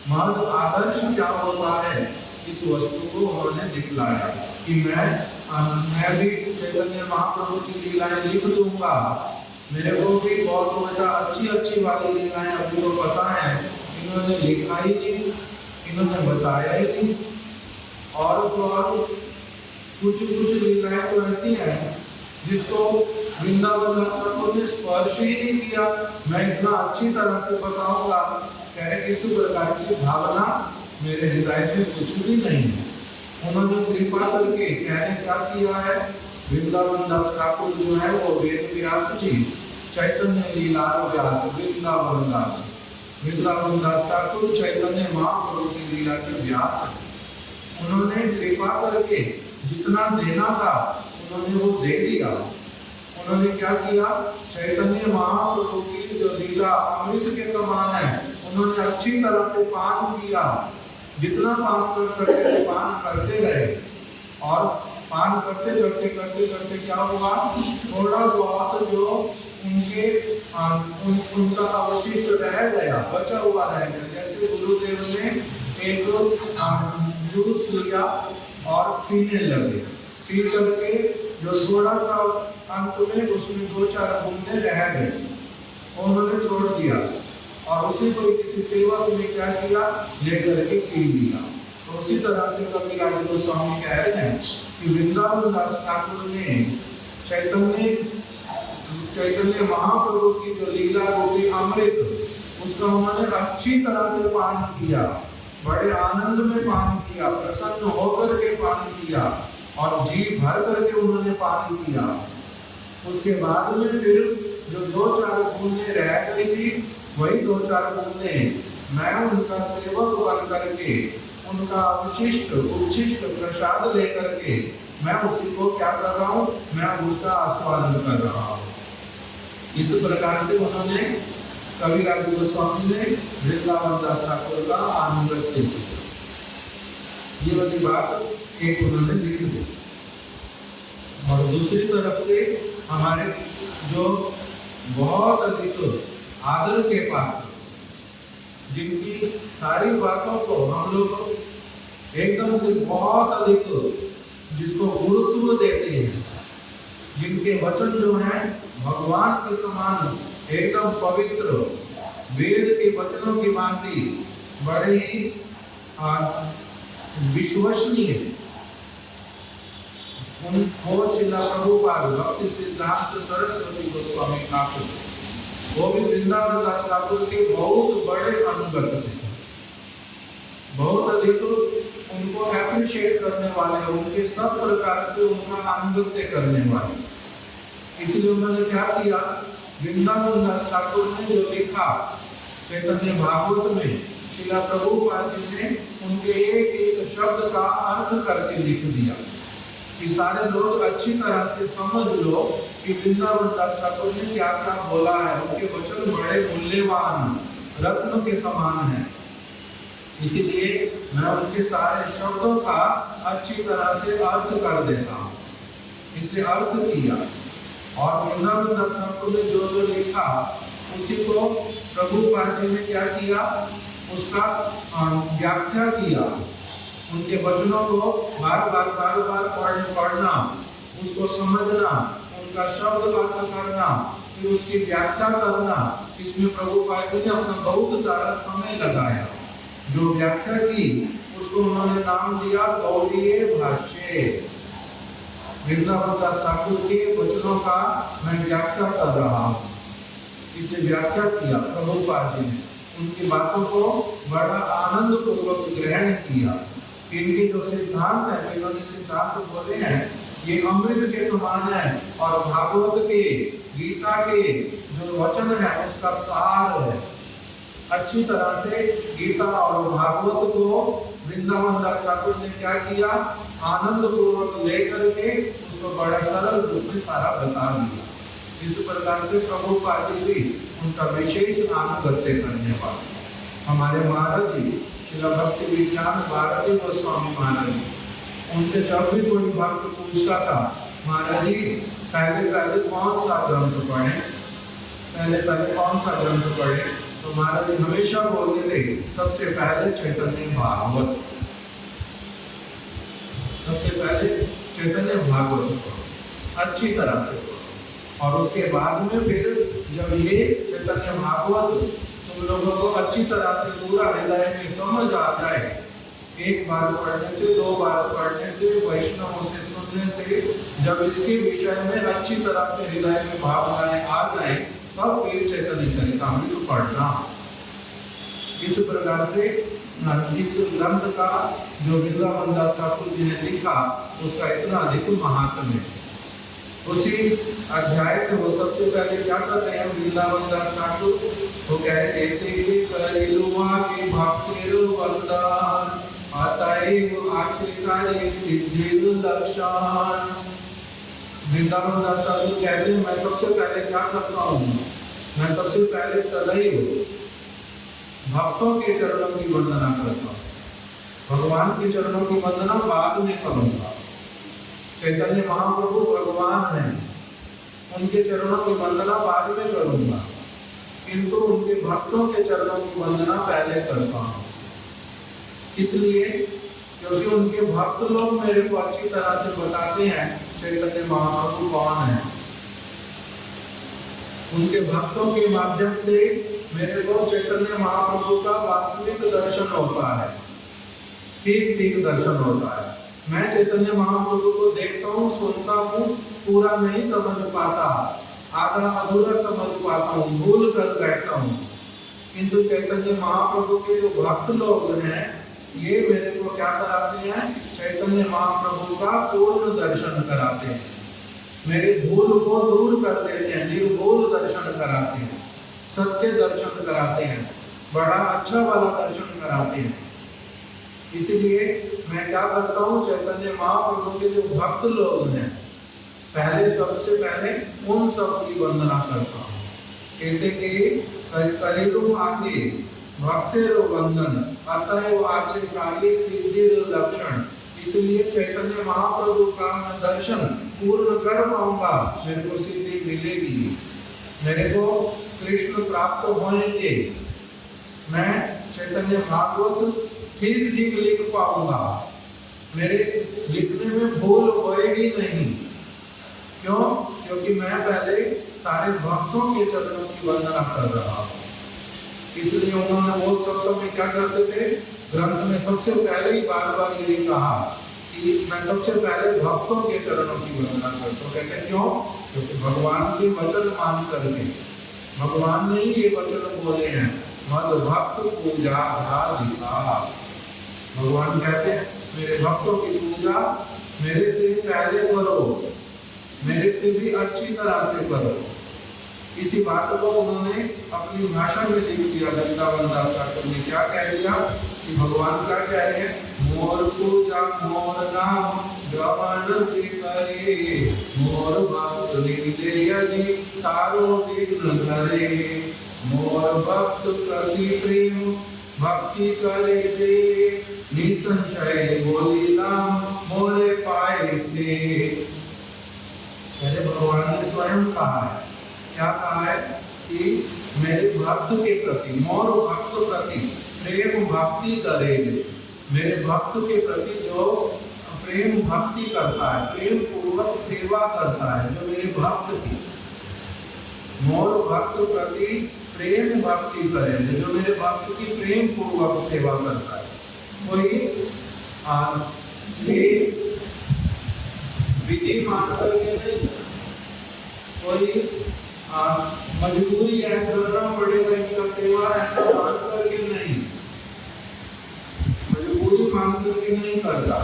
महद आदर्श क्या होता है, इस वस्तु को उन्होंने दिखलाया कि मैं भी चैतन्य महाप्रभु की लीलाएं लिख दूंगा। मेरे को भी बहुत उल्टा अच्छी अच्छी वाली लीलाएं अभी तो पता है, इन्होंने लिखा ही नहीं, इन्होंने बताया ही नहीं। और तो कुछ लीलाएं तो ऐसी हैं जिसको वृंदावन ठाकुर ने स्पर्श ही नहीं किया। मैं इतना अच्छी तरह से बताऊंगा, कह इस प्रकार की भावना मेरे हृदय में कुछ भी नहीं है। उन्होंने कृपा करके कहने क्या किया है, वृंदावन दास ठाकुर जो है वो वेद व्यास जी, चैतन्य लीला व्यास वृंदावन दास ठाकुर चैतन्य महाप्रभु की लीला के व्यास है। उन्होंने कृपा करके जितना देना था उन्होंने वो दे दिया। उन्होंने क्या किया, चैतन्य महाप्रभु की जो लीला अमृत के समान है, उन्होंने अच्छी तरह से पान किया, जितना पान कर सके थे पान करते रहे। और पान करते करते क्या हुआ, थोड़ा बहुत जो उनका अवशिष्ट रह गया, बचा हुआ रह गया। जैसे गुरुदेव ने एक जूस लिया और पीने लगे, पी करके जो थोड़ा सा अंत में उसमें 2-4 बूंदे रह गए, उन्होंने छोड़ दिया और उसी को किसी सेवक ने क्या किया, लेकर के पी लिया। तो उसी तरह से कविराज गोस्वामी कह रहे हैं कि वृंदावन दास ठाकुर ने चैतन्य महाप्रभु की जो लीला रूपी अमृत, उसका उन्होंने अच्छी तरह से पान किया, बड़े आनंद में पान किया, प्रसन्न होकर के पान किया और जी भर करके उन्होंने पान किया। उसके बाद में फिर जो 2-4 बूंदे रह गई थी, वही 2-4 बूंदे मैं उनका सेवक बन करके उनका अवशिष्ट उच्छिष्ट प्रसाद लेकर के मैं उसी को क्या कर रहा हूँ, मैं उसका आस्वादन कर रहा हूँ। इस प्रकार से उन्होंने कविराज गोस्वामी ने वृंदावन दास ठाकुर का आनुगत्य किया। ये वाली बात एक उन्होंने लिख दी। और दूसरी तरफ से हमारे जो बहुत अधिक आदर के पात्र, जिनकी सारी बातों को हम लोग एकदम से बहुत अधिक जिसको गुरुत्व देते हैं, जिनके वचन जो हैं भगवान के समान एकदम पवित्र, वेद के वचनों की भांति बड़े ही विश्वसनीय, उनको श्रील प्रभुपाद भक्ति सिद्धांत सरस्वती गोस्वामी ठाकुर, वो भी वृंदावन दास ठाकुर के बहुत बड़े अनुगत थे, बहुत अधिक उनको एप्रिशिएट करने वाले, उनके सब प्रकार से उनका अनुगत्य करने वाले। इसलिए उन्होंने क्या किया, वृंदावन दास ठाकुर ने जो लिखा चैतन्य भागवत में, श्रील प्रभुपाद जी ने उनके एक एक शब्द का अर्थ करके लिख दिया कि सारे लोग अच्छी तरह से समझ लो कि वृंदावन दास ठाकुर ने क्या क्या बोला है। उनके वचन बड़े मूल्यवान रत्न के समान है, इसीलिए मैं उनके सारे शब्दों का अच्छी तरह से अर्थ कर देता हूँ। इसलिए अर्थ किया और वृंदावन दास ठाकुर ने जो जो लिखा उसी को प्रभुपाद जी ने क्या किया, उसका व्याख्या किया। उनके वचनों को बार बार पढ़ना, उसको समझना, उनका शब्द बात करना, फिर उसकी व्याख्या करना, इसमें प्रभुपाद जी ने अपना बहुत सारा समय लगाया। जो व्याख्या की उसको उन्होंने नाम दिया गौड़ीय भाष्य। वृंदावन दास ठाकुर के वचनों का मैं व्याख्या कर रहा हूँ, इसे व्याख्या किया प्रभुपाद जी ने। उनकी बातों को बड़ा आनंद पूर्वक ग्रहण किया। इनके जो सिद्धांत है, इन्होंने सिद्धांत बोले हैं, ये अमृत के समान है और भागवत के, गीता के जो वचन है उसका सार है। अच्छी तरह से गीता और भागवत को वृंदावन दास ठाकुर ने क्या किया, आनंद पूर्वक लेकर के उसको बड़ा सरल रूप में सारा बता दिया। इस प्रकार से प्रभुपाद जी भी उनका विशेष अनुगत्य करने वाले। हमारे महाराज जी श्रील भक्ति विज्ञान भारती गोस्वामी महाराज जी, उनसे जब भी कोई भक्त पूछता था, महाराज जी पहले कौन सा ग्रंथ पढ़े, पहले कौन सा ग्रंथ पढ़े, तो महाराज जी हमेशा बोलते थे सबसे पहले चैतन्य भागवत, सबसे पहले चैतन्य भागवत पढ़ो अच्छी तरह से, और उसके बाद में फिर जब ये चैतन्य भागवत तुम लोगों को अच्छी तरह से पूरा हृदय में समझ आ जाए, एक बार पढ़ने से, 2 बार पढ़ने से, वैष्णवों से सुनने से, जब इसके विषय में अच्छी तरह से हृदय में भावनाएं आ जाए, तब फिर चैतन्य चरितामृत पढ़ना। इस प्रकार से इस ग्रंथ का जो वृंदावन दास ठाकुर जी ने लिखा उसका इतना अधिक महात्म्य है। उसी अध्याय में वो सबसे पहले क्या कर रहे हैं वृंदावन दास ठाकुर, वो कहते थे करेलुआ के भक्तिर वंदन अतएव आचरिकारे सिद्धि लक्षण। वृंदावन दास ठाकुर कहते हैं मैं सबसे पहले क्या करता हूँ, मैं सबसे पहले सदैव भक्तों के चरणों की वंदना करता हूँ, भगवान के चरणों की वंदना बाद में करूंगा। चैतन्य महाप्रभु भगवान हैं, उनके चरणों की वंदना बाद में करूंगा, किंतु उनके भक्तों के चरणों की वंदना पहले करता हूँ। इसलिए क्योंकि उनके भक्त लोग मेरे को अच्छी तरह से बताते हैं चैतन्य महाप्रभु कौन है। उनके भक्तों के माध्यम से मेरे को चैतन्य महाप्रभु का वास्तविक दर्शन होता है, ठीक ठीक दर्शन होता है। मैं चैतन्य महाप्रभु को देखता हूँ, सुनता हूँ, पूरा नहीं समझ पाता, आधा अधूरा समझ पाता हूँ, भूल कर बैठता हूँ। किंतु चैतन्य महाप्रभु के जो भक्त लोग हैं, ये मेरे को क्या कराते हैं? चैतन्य महाप्रभु का पूर्ण दर्शन कराते हैं, मेरे भूल को दूर कर देते हैं, निर्भूल दर्शन कराते हैं, सत्य दर्शन कराते हैं, बड़ा अच्छा वाला दर्शन कराते हैं। इसलिए मैं क्या करता हूँ? चैतन्य महाप्रभु के जो भक्त लोग हैं, पहले सबसे पहले उन सब की वंदना करता हूँ। कहते कि करेलु आगे भक्तेर वंदन अतएव आचे काले सिद्धि लक्षण। इसलिए चैतन्य महाप्रभु का मैं दर्शन पूर्ण कर पाऊंगा, मेरे को सिद्धि मिलेगी, मेरे को कृष्ण प्राप्त होंगे, मैं चैतन्य भागवत ठीक ठीक लिख पाऊंगा, मेरे लिखने में भूल होएगी नहीं। क्यों? क्योंकि मैं पहले सारे भक्तों के चरणों की वंदना कर रहा हूँ। इसलिए उन्होंने वो सब समय क्या करते थे? ग्रंथ में सबसे पहले ही बार बार यही कहा कि मैं सबसे पहले भक्तों के चरणों की वंदना करता हूँ। कहते क्यों? क्योंकि भगवान के वचन मान करके, भगवान ने ही ये वचन बोले हैं, मद भक्त पूजा धारिका। भगवान कहते हैं मेरे भक्तों की पूजा मेरे से पहले करो, मेरे से भी अच्छी तरह से करो। इसी बात को उन्होंने अपनी भाषा में लिख दिया। वृंदावन दास ठाकुर ने क्या कह दिया कि भगवान क्या कह रहे हैं? मोर पूजा मोर नाम गवन जी करे, मोर भक्त निंदेय जी तारो विघ्न धरे, मोर भक्त प्रति प्रेम भक्ति करे जे, निसंशय बोली नाम मोरे पाए से। पहले भगवान ने स्वयं कहा है, क्या कहा है? कि मेरे भक्त के प्रति, मोर भक्त प्रति प्रेम भक्ति करे। मेरे भक्त के प्रति जो प्रेम भक्ति करता है, प्रेम पूर्वक सेवा करता है, जो मेरे भक्त की, मोर भक्त प्रति प्रेम भक्ति करे, जो मेरे भक्त की प्रेम पूर्वक सेवा करता है। कोई ये विधि मान करके नहीं, कोई मजबूरी है, करना पड़ेगा इनका सेवा, ऐसा मान करके नहीं, मजबूरी मान करके नहीं करता।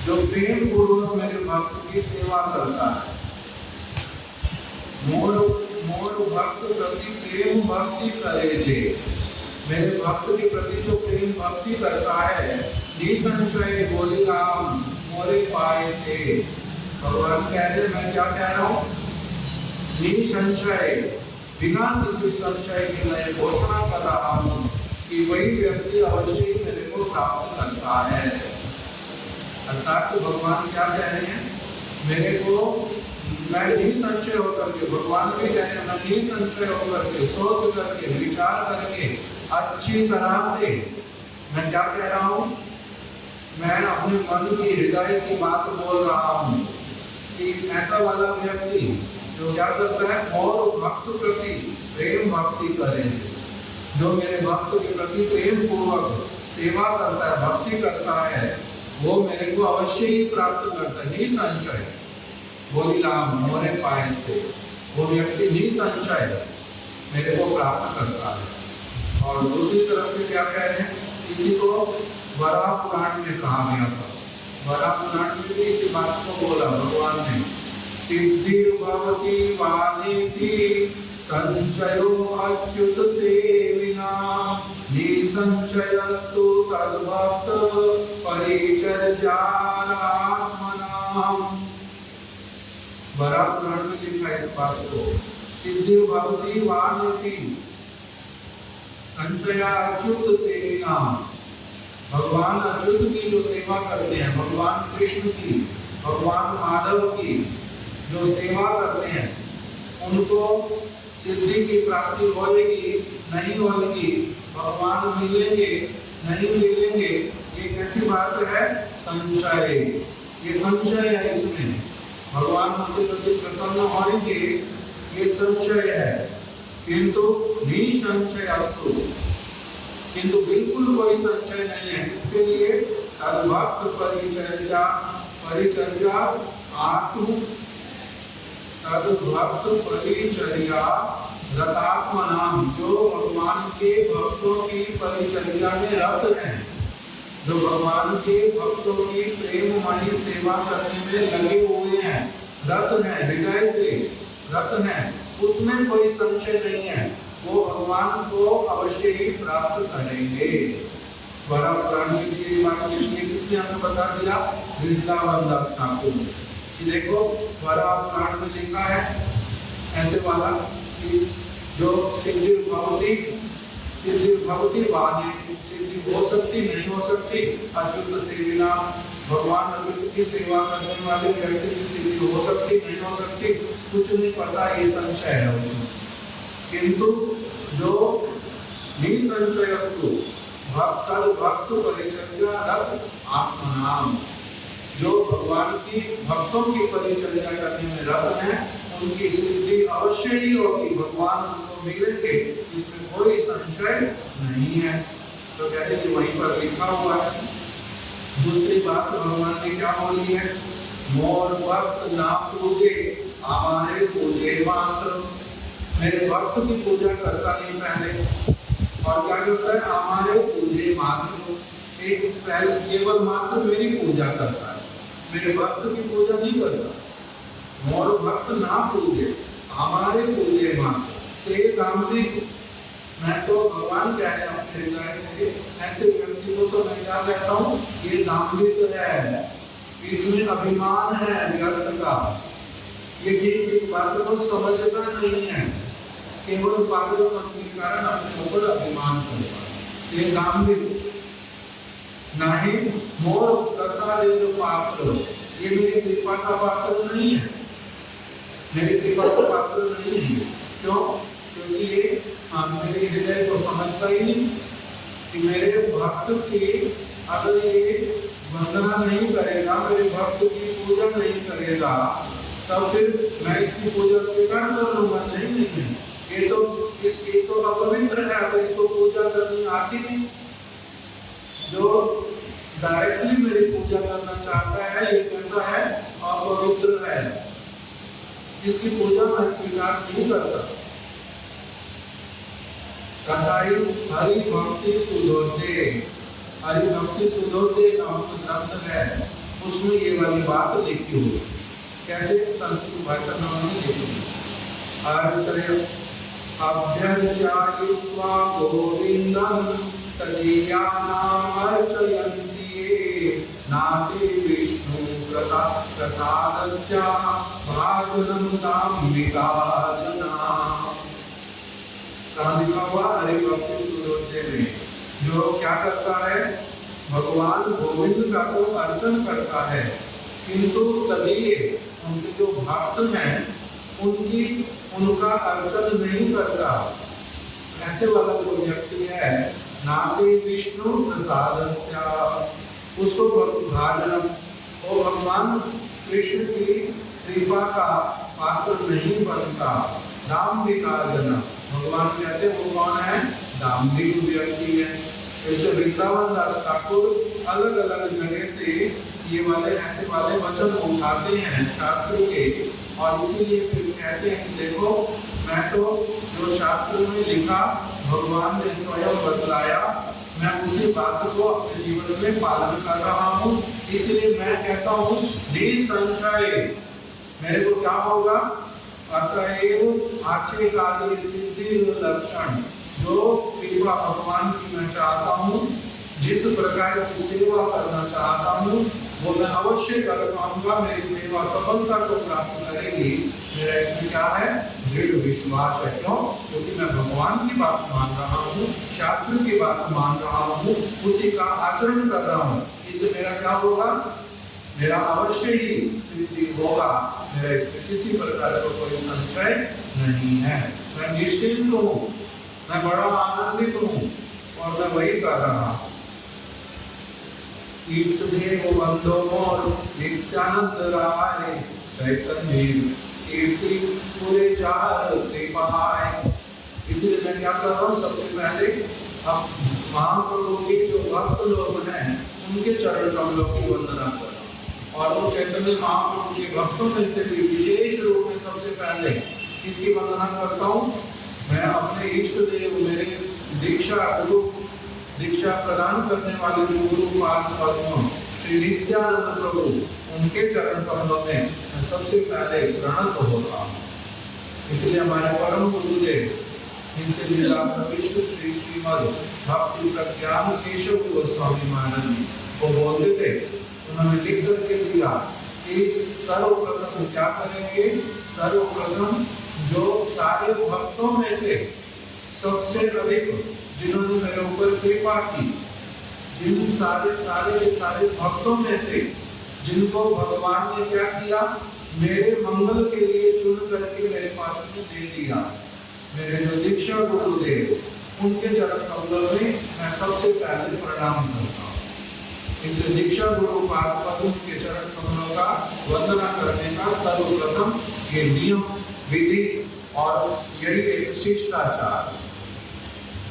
जो प्रेम पूर्वक मेरे भक्त की सेवा करता है, मोर भक्त प्रति प्रेम भक्ति करे थे, मेरे भक्त के प्रति जो प्रेम भक्ति करता है, निसंशय बोली राम मोरे पाए से। भगवान कह रहे, मैं क्या कह रहा हूँ? निसंशय, बिना किसी संशय के मैं घोषणा कर रहा हूँ कि वही व्यक्ति अवश्य ही मेरे को प्राप्त करता है। अर्थात भगवान क्या कह रहे हैं? मेरे को, मैं निसंशय होकर के, भगवान भी कह रहे हैं, मैं निसंशय होकर के, सोच करके, विचार करके, अच्छी तरह से मैं क्या कह रहा हूँ? मैं अपने मन की, हृदय की बात बोल रहा हूँ कि ऐसा वाला व्यक्ति जो क्या करता है? और भक्त प्रति प्रेम भक्ति करे, जो मेरे भक्त के प्रति प्रेम पूर्वक सेवा करता है, भक्ति करता है, वो मेरे को अवश्य ही प्राप्त करता है, निसंशय बोली लाभ मोरे पाए से। वो व्यक्ति निसंशय मेरे को प्राप्त करता है। और दूसरी तरफ से क्या कह रहे हैं? इसी को वराह पुराण में कहा गया था। वराह पुराण में भी इसी बात को बोला भगवान ने, सिद्धि भवति वानेति संशयो अच्युत सेविना, निसंशयस्तु तद्भक्त परिचर्यात्मना। वराह पुराण में लिखा है इस बात को, सिद्धि भवति वानेति संशया अच्युत सेविना। भगवान अच्युत की जो सेवा करते हैं, भगवान कृष्ण की, भगवान माधव की, जो सेवा करते हैं उनको सिद्धि की प्राप्ति होगी नहीं होगी, भगवान मिलेंगे नहीं मिलेंगे, ये कैसी बात है? संशय। ये संशय है, इसमें भगवान उनके प्रति प्रसन्न होंगे, ये संशय है। किंतु निसंशयस्तु, किंतु बिल्कुल कोई संशय नहीं है। इसके लिए तद्भक्त परिचर्या परिचर्या आत्म तद्भक्त परिचर्या रतात्मनाम, जो भगवान के भक्तों की परिचर्या में रत हैं, जो भगवान के भक्तों की प्रेममयी सेवा करने में लगे हुए हैं, रत हैं, हृदय से रत हैं, उसमें कोई संशय नहीं है, वो भगवान को अवश्य ही प्राप्त करेंगे। वरा पुराण में ये बात किसने हमें बता दिया? वृंदावन दास ठाकुर। कि देखो वरा पुराण में लिखा है ऐसे वाला कि जो सिद्धि भवती वाणी, सिद्धि हो सकती नहीं हो सकती, अच्युत से बिना भगवान अच्युत की सेवा करने वाले व्यक्ति की सिद्धि हो सकती नहीं हो सकती, कुछ नहीं पता, ये संशय है उसमें। किंतु जो निसंशयस्तु भक्त परिचर्या रत आत्मनाम, जो भगवान की भक्तों की परिचर्या करने में रत हैं, उनकी सिद्धि अवश्य ही होगी, भगवान उनको मिलेंगे, इसमें कोई संशय नहीं है। तो कहते हैं वहीं पर लिखा हुआ है। दूसरी बात भगवान ने क्या बोली है? मोर भक्त ना पूजे हमारे पूजे मात्र, मेरे भक्त की पूजा करता नहीं पहले, और क्या करता है? हमारे पूजे मात्र, एक पहले केवल मात्र मेरी पूजा करता है, मेरे भक्त की पूजा नहीं करता। मोर भक्त ना पूजे हमारे पूजे मात्र से दाम्भिक, मैं तो भगवान कह रहे हैं अपने हृदय से, ऐसे व्यक्ति को तो मैं क्या कहता हूँ? ये दाम्भिक है, इसमें अभिमान है व्यर्थ का, ये ठीक बात को समझता नहीं है, केवल पागलपन के कारण अपने ऊपर अभिमान करता है, से दाम्भिक। नहीं मोर प्रसादेन पात्र, ये मेरी कृपा का पात्र नहीं है, मेरी कृपा का पात्र नहीं है। क्यों? क्योंकि ये मेरे हृदय को समझता ही नहीं कि मेरे भक्त की अगर ये वंदना नहीं करेगा, मेरे भक्त की पूजा नहीं करेगा, तब फिर मैं इसकी पूजा स्वीकार कर लूंगा। नहीं, ये तो अपवित्र है, तो इसको पूजा करनी आती नहीं। जो डायरेक्टली मेरी पूजा करना चाहता है, ये कैसा है? अपवित्र है, इसकी पूजा मैं स्वीकार नहीं करता। कथाई हरि भक्ति सुधोते, हरि भक्ति सुधोते नाम ग्रंथ है, उसमें ये वाली बात लिखी हुई। कैसे? संस्कृत भाषा में लिखी हुई। अर्चय अभ्यर्चयित्वा गोविंदं तदीयानाम् अर्चयन्ति नाति विष्णु प्रसादस्य भागनं दाम्भिका जना। कहाँ लिखा हुआ? हरि भक्ति सुधोते में। जो क्या करता है? भगवान गोविंद का तो अर्चन करता है, किंतु तदीय उनके जो भक्त हैं उनका अर्चन नहीं करता। ऐसे वाला जो व्यक्ति है, नाति विष्णु प्रसादस्य, उसको भाजनम, वो भगवान कृष्ण की कृपा का पात्र नहीं बनता। दाम्भिका जना, भगवान कहते हैं वो कौन है? दाम्भिक व्यक्ति है। जैसे वृंदावन दास ठाकुर अलग अलग जगह से ये वाले ऐसे वाले वचन उठाते हैं शास्त्र के, और इसीलिए फिर कहते हैं कि देखो मैं तो जो शास्त्र में लिखा भगवान ने स्वयं बतलाया, मैं उसी बात को अपने जीवन में पालन कर रहा हूँ, इसलिए मैं कैसा हूँ? निसंशय। मेरे को क्या होगा? अतएव आचे काले सिद्धि लक्षण, जो कृपा भगवान की मैं चाहता हूँ, जिस प्रकार की सेवा करना चाहता हूँ, वो मैं अवश्य कर पाऊंगा, मेरी सेवा सफलता को प्राप्त करेगी। मेरा इसमें क्या है? दृढ़ विश्वास है। क्यों? क्योंकि मैं भगवान की बात मान रहा हूँ, शास्त्र की बात मान रहा हूँ, उसी का आचरण कर रहा हूँ, इसलिए मेरा क्या होगा? मेरा अवश्य ही सिद्धि होगा। मेरा इसमें किसी प्रकार का कोई संशय नहीं है। मैं निश्चिंत हूँ, मैं बड़ा आनंदित हूँ और मैं वही कर रहा हूँ। इष्ट देव बंधो मोर नित्यानंद राय चैतन्य कीर्ति पूरे चार कृपाएं। इसलिए मैं क्या कर रहा हूँ, सबसे पहले अब महाप्रभु के जो भक्त लोग हैं उनके चरण कमलों की वंदना कर रहा हूँ। और वो चैतन्य महाप्रभु के भक्तों में से भी विशेष रूप में सबसे पहले किसकी वंदना करता हूँ, मैं अपने इष्ट देव, मेरे दीक्षा प्रदान करने वाले गुरु पाद पद्म श्री नित्यानंद प्रभु, उनके चरण कमलों में मैं सबसे पहले प्रणत होता हूँ। इसलिए हमारे परम गुरुदेव नित्य लीला प्रविष्ट श्री श्रीमद भक्ति प्रज्ञान केशव गोस्वामी महाराज जी को बोलते थे, उन्होंने लिख करके दिया कि सर्वप्रथम क्या करेंगे, सर्वप्रथम जो सारे भक्तों में से सबसे अधिक जिन्होंने मेरे ऊपर कृपा की, जिन सारे भक्तों में से जिनको भगवान ने क्या किया, मेरे मंगल के लिए चुन करके मेरे पास में दे दिया, मेरे जो दीक्षा गुरुदेव उनके चरण कमलों में मैं सबसे पहले प्रणाम करता हूँ। इसलिए दीक्षा गुरु पाद पद्म के चरण कमलों का वंदना करने का सर्वप्रथम ये नियम विधि और यही एक शिष्टाचार।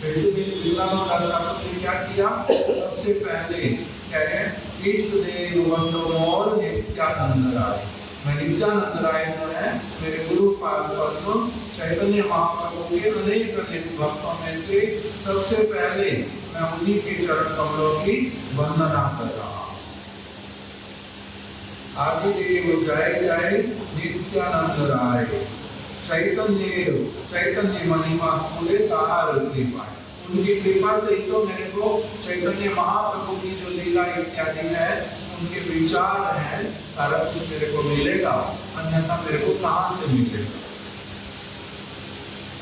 इसलिए ने क्या किया, सबसे पहले कह रहे हैं इष्ट देव बंधो मोर नित्यानंद राय। मैं नित्यानंद राय जो है मेरे गुरु पाद पद्म चैतन्य महाप्रभु के अनेक भक्तों में से सबसे पहले मैं उन्हीं के चरण कमलों की वंदना कर रहा हूँ। आदि देव जय जय नित्यानंद राय चैतन्य महिमा स्फुले तार कृपा। उनकी कृपा से ही तो मेरे को चैतन्य महाप्रभु की जो लीला इत्यादि है, उनके विचार हैं, सारा कुछ मेरे को मिलेगा, अन्यथा मेरे को कहाँ से मिलेगा।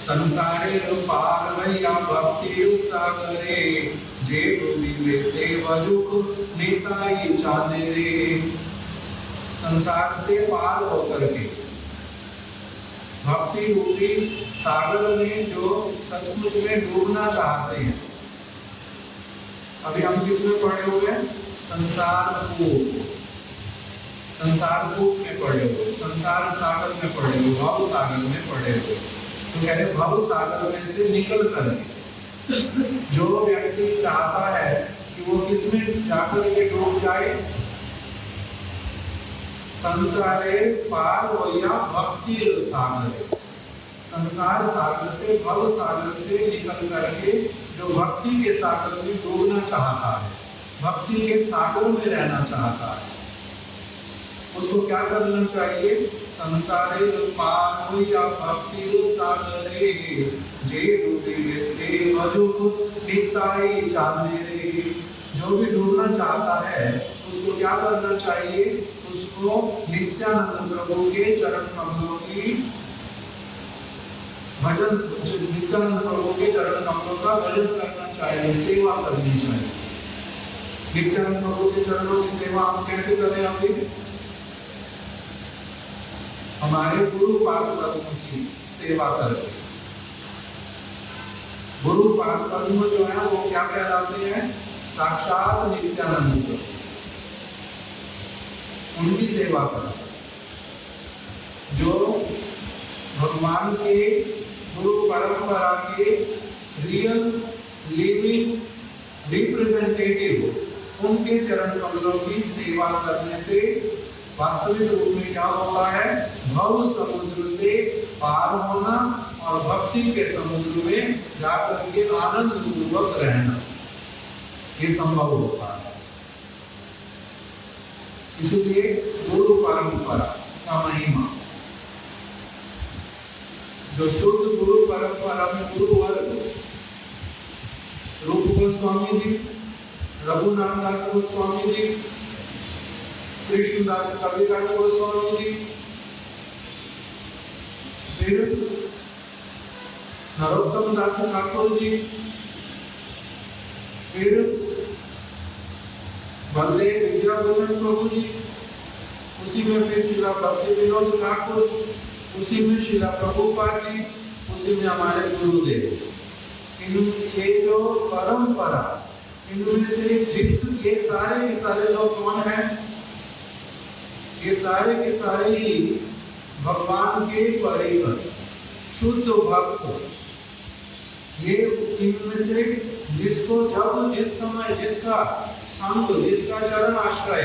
संसारे पार भैया भक्ति सागरे जे डूबी से वजुक निताई चांदे रे। संसार से पार होकर के भक्ति रूपी सागर में जो सचमुच में डूबना चाहते हैं, अभी हम किसमें पड़े हुए हैं, संसार कूप में पड़े हुए, संसार सागर में पड़े हुए, भव सागर में पड़े हुए। तो कह रहे भव सागर में से निकल कर जो व्यक्ति चाहता है कि वो किसमें जाकर के डूब जाए, संसारे पार हो या भक्ति सागर, संसार सागर से भव सागर से निकल करके जो भक्ति के सागर में डूबना चाहता है, भक्ति के सागर में रहना चाहता है, उसको क्या करना चाहिए, संसारे पार हो या भक्ति सागरे जे डूबे से वजुक निताई चांदे रे। जो भी डूबना चाहता है उसको क्या करना चाहिए, उसको नित्यानंद प्रभु के चरण कमलों की भजन, नित्यानंद प्रभु के चरण कमलों का भजन करना चाहिए, सेवा करनी चाहिए। नित्यानंद प्रभु के चरणों की सेवा हम कैसे करें, अभी हमारे गुरु पाद पद्म की सेवा करके। गुरु पाद पद्म जो है वो क्या कहलाते हैं, साक्षात नित्यानंद प्रभु, उनकी सेवा करना। जो भगवान के गुरु परंपरा के रियल लिविंग रिप्रेजेंटेटिव, उनके चरण कमलों की सेवा करने से वास्तविक रूप में क्या होता है, भव समुद्र से पार होना और भक्ति के समुद्र में जाकर के आनंद पूर्वक रहना, ये संभव होता है। इसलिए गुरु परंपरा का महिमा, जो शुद्ध गुरु परंपरा में गुरु वर्ग रूप गोस्वामी जी, रघुनाथ दास गोस्वामी जी, कृष्णदास कविराज गोस्वामी जी, फिर नरोत्तम दास ठाकुर जी, फिर बलदेव विद्याभूषण प्रभु जी, उसी में फिर श्रीला भक्ति विनोद ठाकुर, उसी में श्रीला प्रभुपाद जी, उसी में हमारे गुरुदेव। ये जो परंपरा, इनमें से ये सारे के सारे लोग कौन हैं? ये सारे के सारे ही भगवान के परिकर शुद्ध भक्त। ये इनमें से जिसको जब जिस समय जिसका संग, जिसका चरण आश्रय,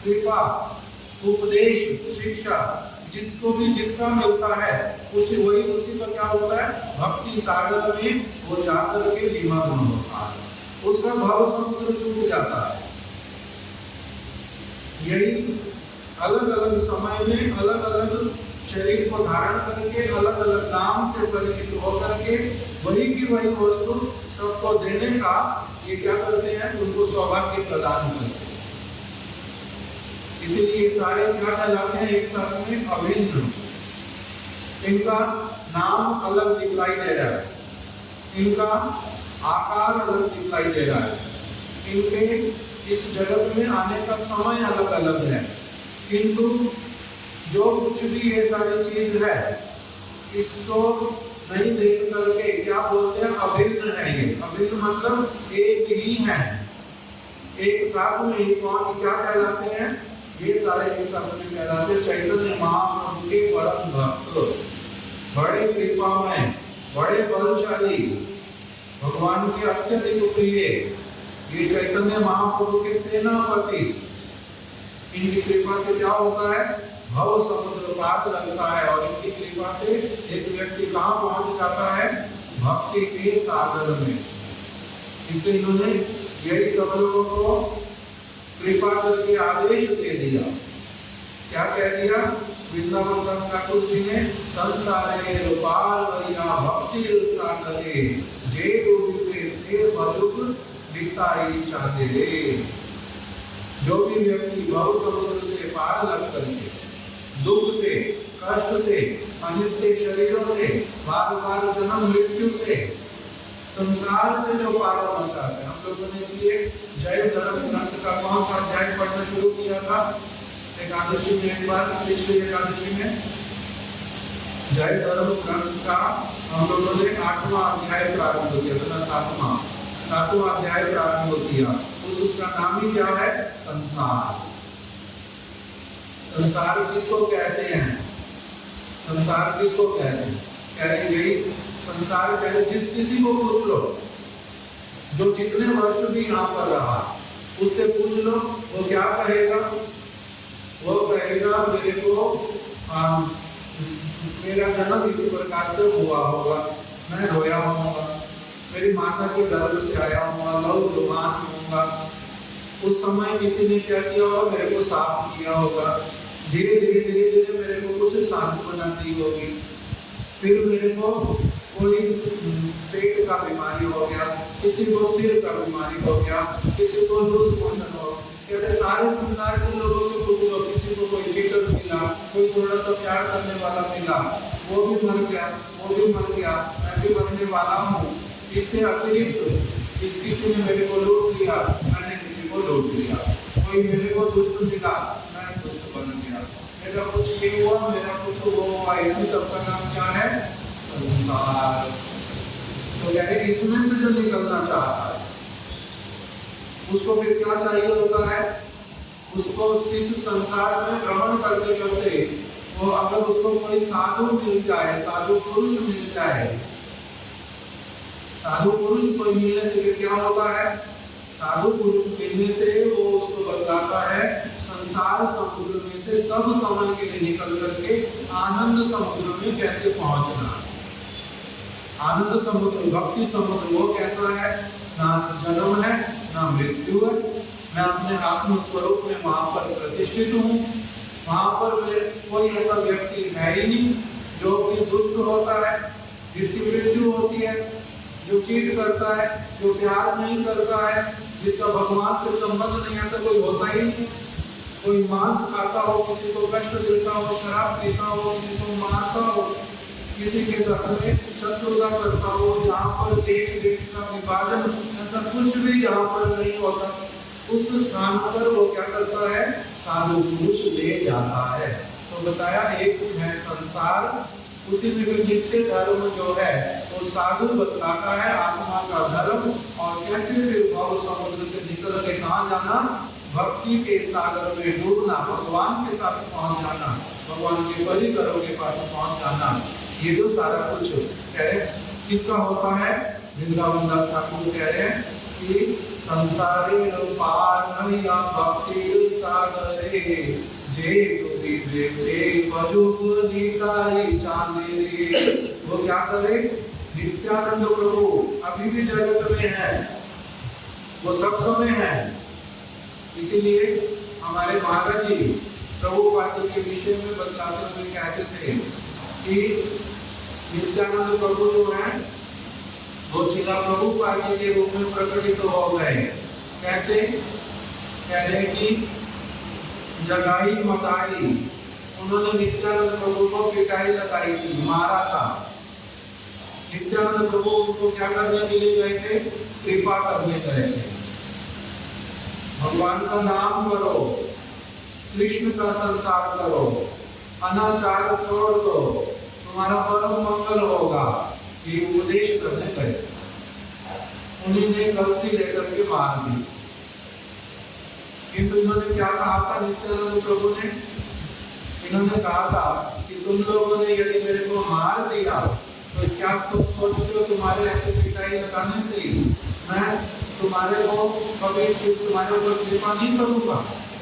कृपा, उपदेश, शिक्षा जिसको भी जिसका मिलता है उसी का क्या होता है? भक्ति सागर में वो जाकर के निमग्न होता है, उसका भाव समुद्र छूट जाता है। यही अलग अलग समय में अलग अलग शरीर को धारण करके अलग अलग नाम से परिचित होकर के वही की वही वस्तु सबको देने का ये क्या करते हैं? उनको सौभाग्य प्रदान करते हैं। इसीलिए सारे क्या कहलाते हैं? एक साथ में अभिन्न। इनका नाम अलग दिखाई दे रहा है, इनका आकार अलग दिखाई दे रहा है, इनके इस जगत में आने का समय अलग अलग है, किंतु जो कुछ भी ये सारी चीज है इसको नहीं देख करके क्या बोलते हैं? अभिन्न है। ये अभिन्न मतलब एक ही है, एक साथ में ही। कौन क्या कहलाते हैं? ये सारे एक साथ में कहलाते हैं चैतन्य महाप्रभु के परम भक्त, बड़े कृपामय, बड़े बलशाली, भगवान के अत्यधिक प्रिय ये चैतन्य महाप्रभु के सेनापति। इनकी कृपा से क्या होता है? भव समुद्र पार लगता है और इनकी कृपा से एक व्यक्ति कहाँ पहुंच जाता है? भक्ति के सागर में। इसलिए इन्होंने यही सब लोगों को कृपा करके आदेश दे दिया। क्या कह दिया? वृंदावन दास ठाकुर जी ने संसारे पार वरिया भक्ति सागरे जे डूबे से बदुक बिताई चाहते रे। जो भी व्यक्ति भव समुद्र से पार लग करके दुख से, कष्ट से, अनित्य शरीरों से, बार बार जन्म मृत्यु से, संसार से जो पार होना चाहते हैं। हम लोगों ने इसलिए जय धर्म ग्रंथ का कौन सा अध्याय पढ़ना शुरू किया था? एकादशी में एक बार, पिछले एकादशी में जय धर्म ग्रंथ का हम लोगों ने 8वां अध्याय प्रारंभ किया था। 7वां अध्याय प्रारंभ किया। उसका नाम ही क्या है? संसार। संसार किसको कहते हैं? संसार किसको कहते हैं? कह रहे यही संसार कह रहे, जिस किसी को पूछ लो जो जितने वर्ष भी यहाँ पर रहा उससे पूछ लो, वो क्या कहेगा? वो कहेगा मेरे को मेरा जन्म इसी प्रकार से हुआ होगा, मैं रोया होऊंगा, मेरी माता के गर्भ से आया होगा, लव लुभान होऊंगा, उस समय किसी ने क्या किया होगा? मेरे को साफ किया होगा, धीरे धीरे मेरे को कुछ सांत्वना दी होगी, फिर मेरे को कोई पेट का बीमारी हो गया, किसी को सिर का बीमारी हो गया, किसी को लूज मोशन हो। कहते सारे संसार के लोगों से पूछ लो, किसी को कोई चीटर मिला, कोई थोड़ा सा प्यार करने वाला मिला, वो भी मर गया, वो भी मर गया, मैं भी मरने वाला हूँ। इससे अतिरिक्त किसी ने मेरे को लूट लिया, मैंने किसी को लूट लिया, कोई मेरे को दुष्ट मिला, मैं दुष्ट बन गया, मेरा कुछ ये हुआ, मेरा कुछ वो हुआ। इसी सबका नाम क्या है? संसार। तो यानी इसमें से जो निकलना चाहता है उसको फिर क्या चाहिए होता है? उसको इस संसार में भ्रमण करते करते वो अगर उसको कोई साधु मिल जाए, साधु पुरुष मिल जाए, साधु पुरुष कोई मिलने से क्या होता है? साधु पुरुष मिलने से वो उसको बताता है संसार समुद्र में से सब समय के लिए निकल करके आनंद समुद्र में कैसे पहुंचना है। आनंद समुद्र, भक्ति समुद्र वो कैसा है? ना जन्म है ना मृत्यु है, मैं अपने आत्म स्वरूप में वहां पर प्रतिष्ठित हूँ। वहां पर कोई ऐसा व्यक्ति है ही नहीं जो कि दुष्ट होता है, जिसकी मृत्यु होती है, जो चीट करता है, जो प्यार नहीं करता है, जिसका भगवान से संबंध नहीं, ऐसा कोई होता ही नहीं। कोई मांस खाता हो, किसी को कष्ट देता हो, शराब पीता हो, किसी को मारता हो, किसी के साथ में शत्रुता करता हो, जहाँ पर देश का विभाजन ऐसा कुछ भी जहाँ पर नहीं होता, उस स्थान पर वो क्या करता है, साधु पुरुष ले जाता है। तो बताया एक है संसार, उसी में भी नित्य धर्म जो है वो साधु बतलाता है आत्मा का धर्म, और कैसे फिर भाव समुद्र से निकल के कहाँ जाना, भक्ति के सागर में डूबना, भगवान के साथ पहुंच जाना, भगवान के परिकरों के पास पहुंच जाना। ये जो सारा कुछ कह रहे किसका होता है, वृंदावन दास ठाकुर कह रहे हैं कि संसारे पार नैया भक्ति सागरे जे गोविंदे से बजुग निताई चांदेरे। वो क्या करे, नित्यानंद प्रभु अभी भी जगत में है, वो सब समय है। इसीलिए हमारे महाराज जी प्रभुपाद के विषय में बतलाते हुए कहते थे कि नित्यानंद प्रभु जो है वो चिला प्रभुपाद जी के रूप में प्रकटित हो गए। कैसे, कह रहे कि जगाई मताई, उन्होंने नित्यानंद प्रभु को पिटाई लगाई थी, मारा था। नित्यानंद प्रभु उनको क्या करने के लिए गए थे, कृपा करने गए थे। भगवान का नाम करो, कृष्ण का संसार करो, अनाचार छोड़ दो, तुम्हारा परम मंगल होगा, ये उपदेश करने गए। उन्हीं ने कलसी लेकर के मार दी। किंतु इन्होंने क्या कहा था, नित्यानंद प्रभु ने, इन्होंने कहा था कि तुम लोगों ने यदि मेरे को मार दिया तो क्या तुम सोचते हो तुम्हारे ऐसे पिटाई लगाने से मैं तुम्हारे को कभी तुम्हारे ऊपर कृपा नहीं करूंगा,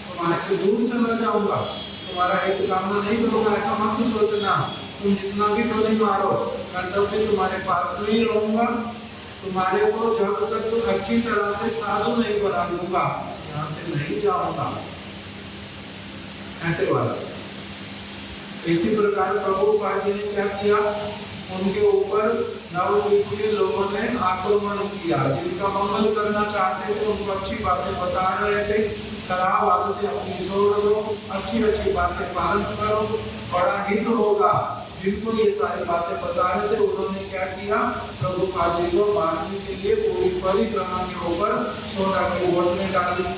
तुम्हारे से दूर चला जाऊंगा, तुम्हारा एक कामना नहीं करूंगा, ऐसा मत सोचना। तुम जितना भी तो नहीं मारो, मैं तब भी तुम्हारे पास में ही रहूंगा, तुम्हारे को जब तक तो अच्छी तरह से साधु नहीं बना दूंगा, यहाँ से नहीं जाऊंगा, ऐसे वाला। इसी प्रकार प्रभुपाद जी ने क्या किया, उनके ऊपर नवद्वीप के लोगों ने आक्रमण किया। जिनका मंगल करना चाहते थे उनको अच्छी बातें बता रहे थे, खराब आदतें अपनी छोड़ दो, अच्छी अच्छी बातें पालन करो, बड़ा हित होगा। जिनको ये सारी बातें बता रहे थे उन्होंने क्या किया, प्रभुपाद जी को मारने के लिए पूरी परिक्रमा के ऊपर सोना की बोतलें डाली,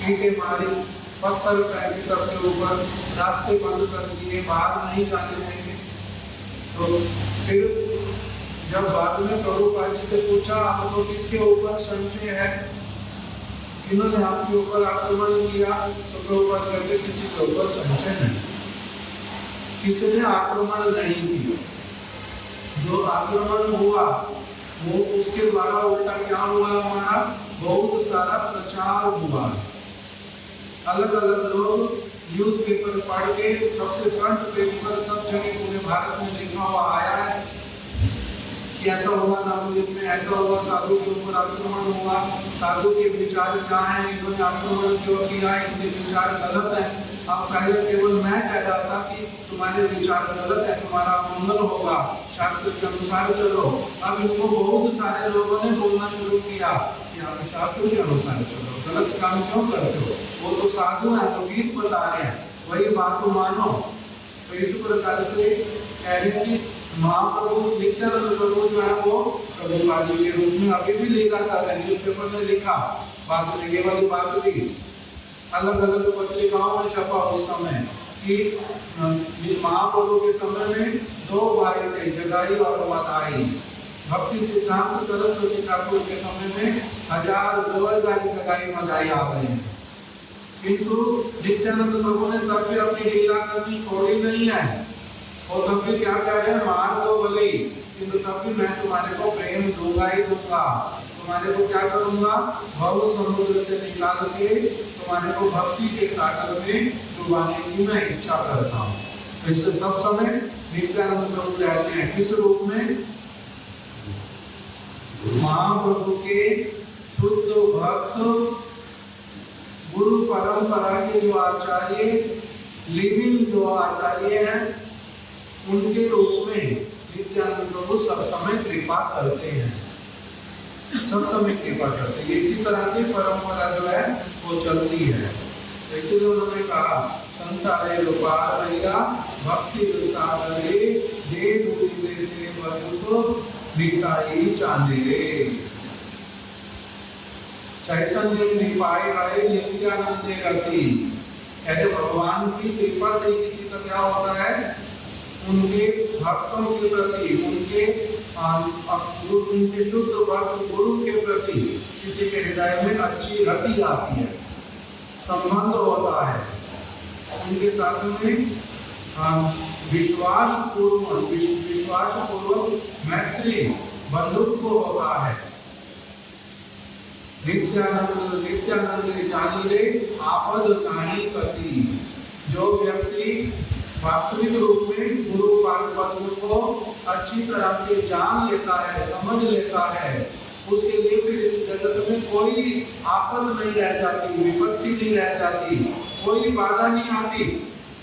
ईंटें मारी, पत्थर फेंके सबके ऊपर, रास्ते बंद कर दिए, बाहर नहीं जाने देंगे। तो फिर जब बाद में प्रभुपाद जी से पूछा आपको किसके ऊपर संशय है, इन्होंने आपके ऊपर आक्रमण किया, तो प्रभुपाद कहते किसी के ऊपर संशय नहीं, किसी ने आक्रमण नहीं किया। जो आक्रमण हुआ वो उसके द्वारा उल्टा क्या हुआ, हमारा बहुत सारा प्रचार हुआ। अलग अलग लोग न्यूज़पेपर पढ़ के सबसे फ्रंट पेज पर सब जगह पूरे भारत में लिखा हुआ आया है कि ऐसा हुआ नवद्वीप में, ऐसा हुआ, साधु के ऊपर आक्रमण हुआ, साधु के विचार क्या है, इन्होंने आक्रमण क्यों किया, इनके विचार गलत है। अब पहले केवल मैं कह रहा था कि तुम्हारे विचार गलत है, तुम्हारा मंगल होगा, शास्त्र के अनुसार चलो। अब इनको बहुत सारे लोगों ने बोलना शुरू किया कि आप शास्त्र के अनुसार चलो, गलत काम क्यों करते हो, वो तो साधु है, तो गीत बता रहे हैं, वही बात को मानो। तो इस प्रकार से कह रहे हैं कि महाप्रभु नित्यानंद प्रभु जो है वो प्रभुपाद जी के रूप में अभी भी लिखा था, न्यूज़पेपर में लिखा, बाद में ये वाली बात भी अलग अलग पत्रिकाओं में छपा उस समय कि महाप्रभु के समय में दो भाई थे, जगाई और मदाई। भक्ति सिद्धांत सरस्वती ठाकुर के समय में 1000-2000 जगाई मदाई आ गए हैं, किंतु नित्यानंद प्रभु ने तब भी अपनी लीला करनी छोड़ी नहीं है, और तब भी क्या कह रहे हैं, मार दो भले, किंतु तब भी मैं तुम्हारे को प्रेम दूंगा ही दूंगा, तुम्हारे को क्या करूंगा, भव समुद्र से निकाल के तुम्हारे को भक्ति के सागर में डुबाने की मैं इच्छा करता हूँ। तो इससे सब समय नित्यानंद प्रभु रहते हैं किस रूप में, महाप्रभु के शुद्ध भक्त, गुरु परंपरा के जो आचार्य, लिविंग जो आचार्य हैं, उनके रूप में नित्यानंद प्रभु सब समय कृपा करते हैं, सब समय कृपा करते हैं। इसी तरह से परंपरा जो है वो चलती है। तो इसलिए उन्होंने कहा संसारे रूपार भैया भक्ति सागरे जे दूरी से बजुतो बिकाई चांदी रे। चैतन्य निपाय रहे नित्यानंद रति। कहते भगवान की कृपा से किसी का क्या होता है, उनके भक्तों के प्रति, उनके शुद्ध भक्त गुरु के प्रति किसी के हृदय में अच्छी रति आती है, संबंध होता है, उनके साथ में विश्वास पूर्वक मैत्री बंधुत्व होता है। नित्यानंद जानी रे आपद नाही कति। जो व्यक्ति वास्तविक रूप में गुरु पाद को अच्छी तरह से जान लेता है, समझ लेता है, उसके लिए फिर इस जगत में कोई आफत नहीं रह जाती, विपत्ति नहीं रह जाती, कोई बाधा नहीं आती।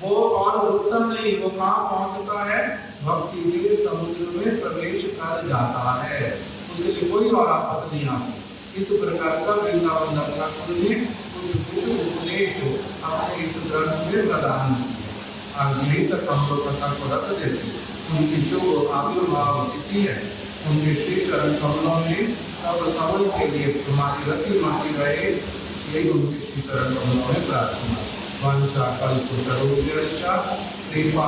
वो और रुकता नहीं, वो कहाँ पहुंचता है, भक्ति के समुद्र में प्रवेश कर जाता है, उसके लिए कोई और आफत नहीं आती। इस प्रकार का वृंदावन दास ठाकुर ने कुछ उपदेश अपने इस ग्रंथ में प्रदान किया। आगे तक हम लोग कथा को रख देते। उनकी जो आविर्भाव तिथि है, उनके श्री चरण कमलों में सब सवल के लिए तुम्हारी रति मांगी रहे, यही उनके श्री चरण कमलों में प्रार्थना। वांछा कल्पतरुभ्यश्च कृपा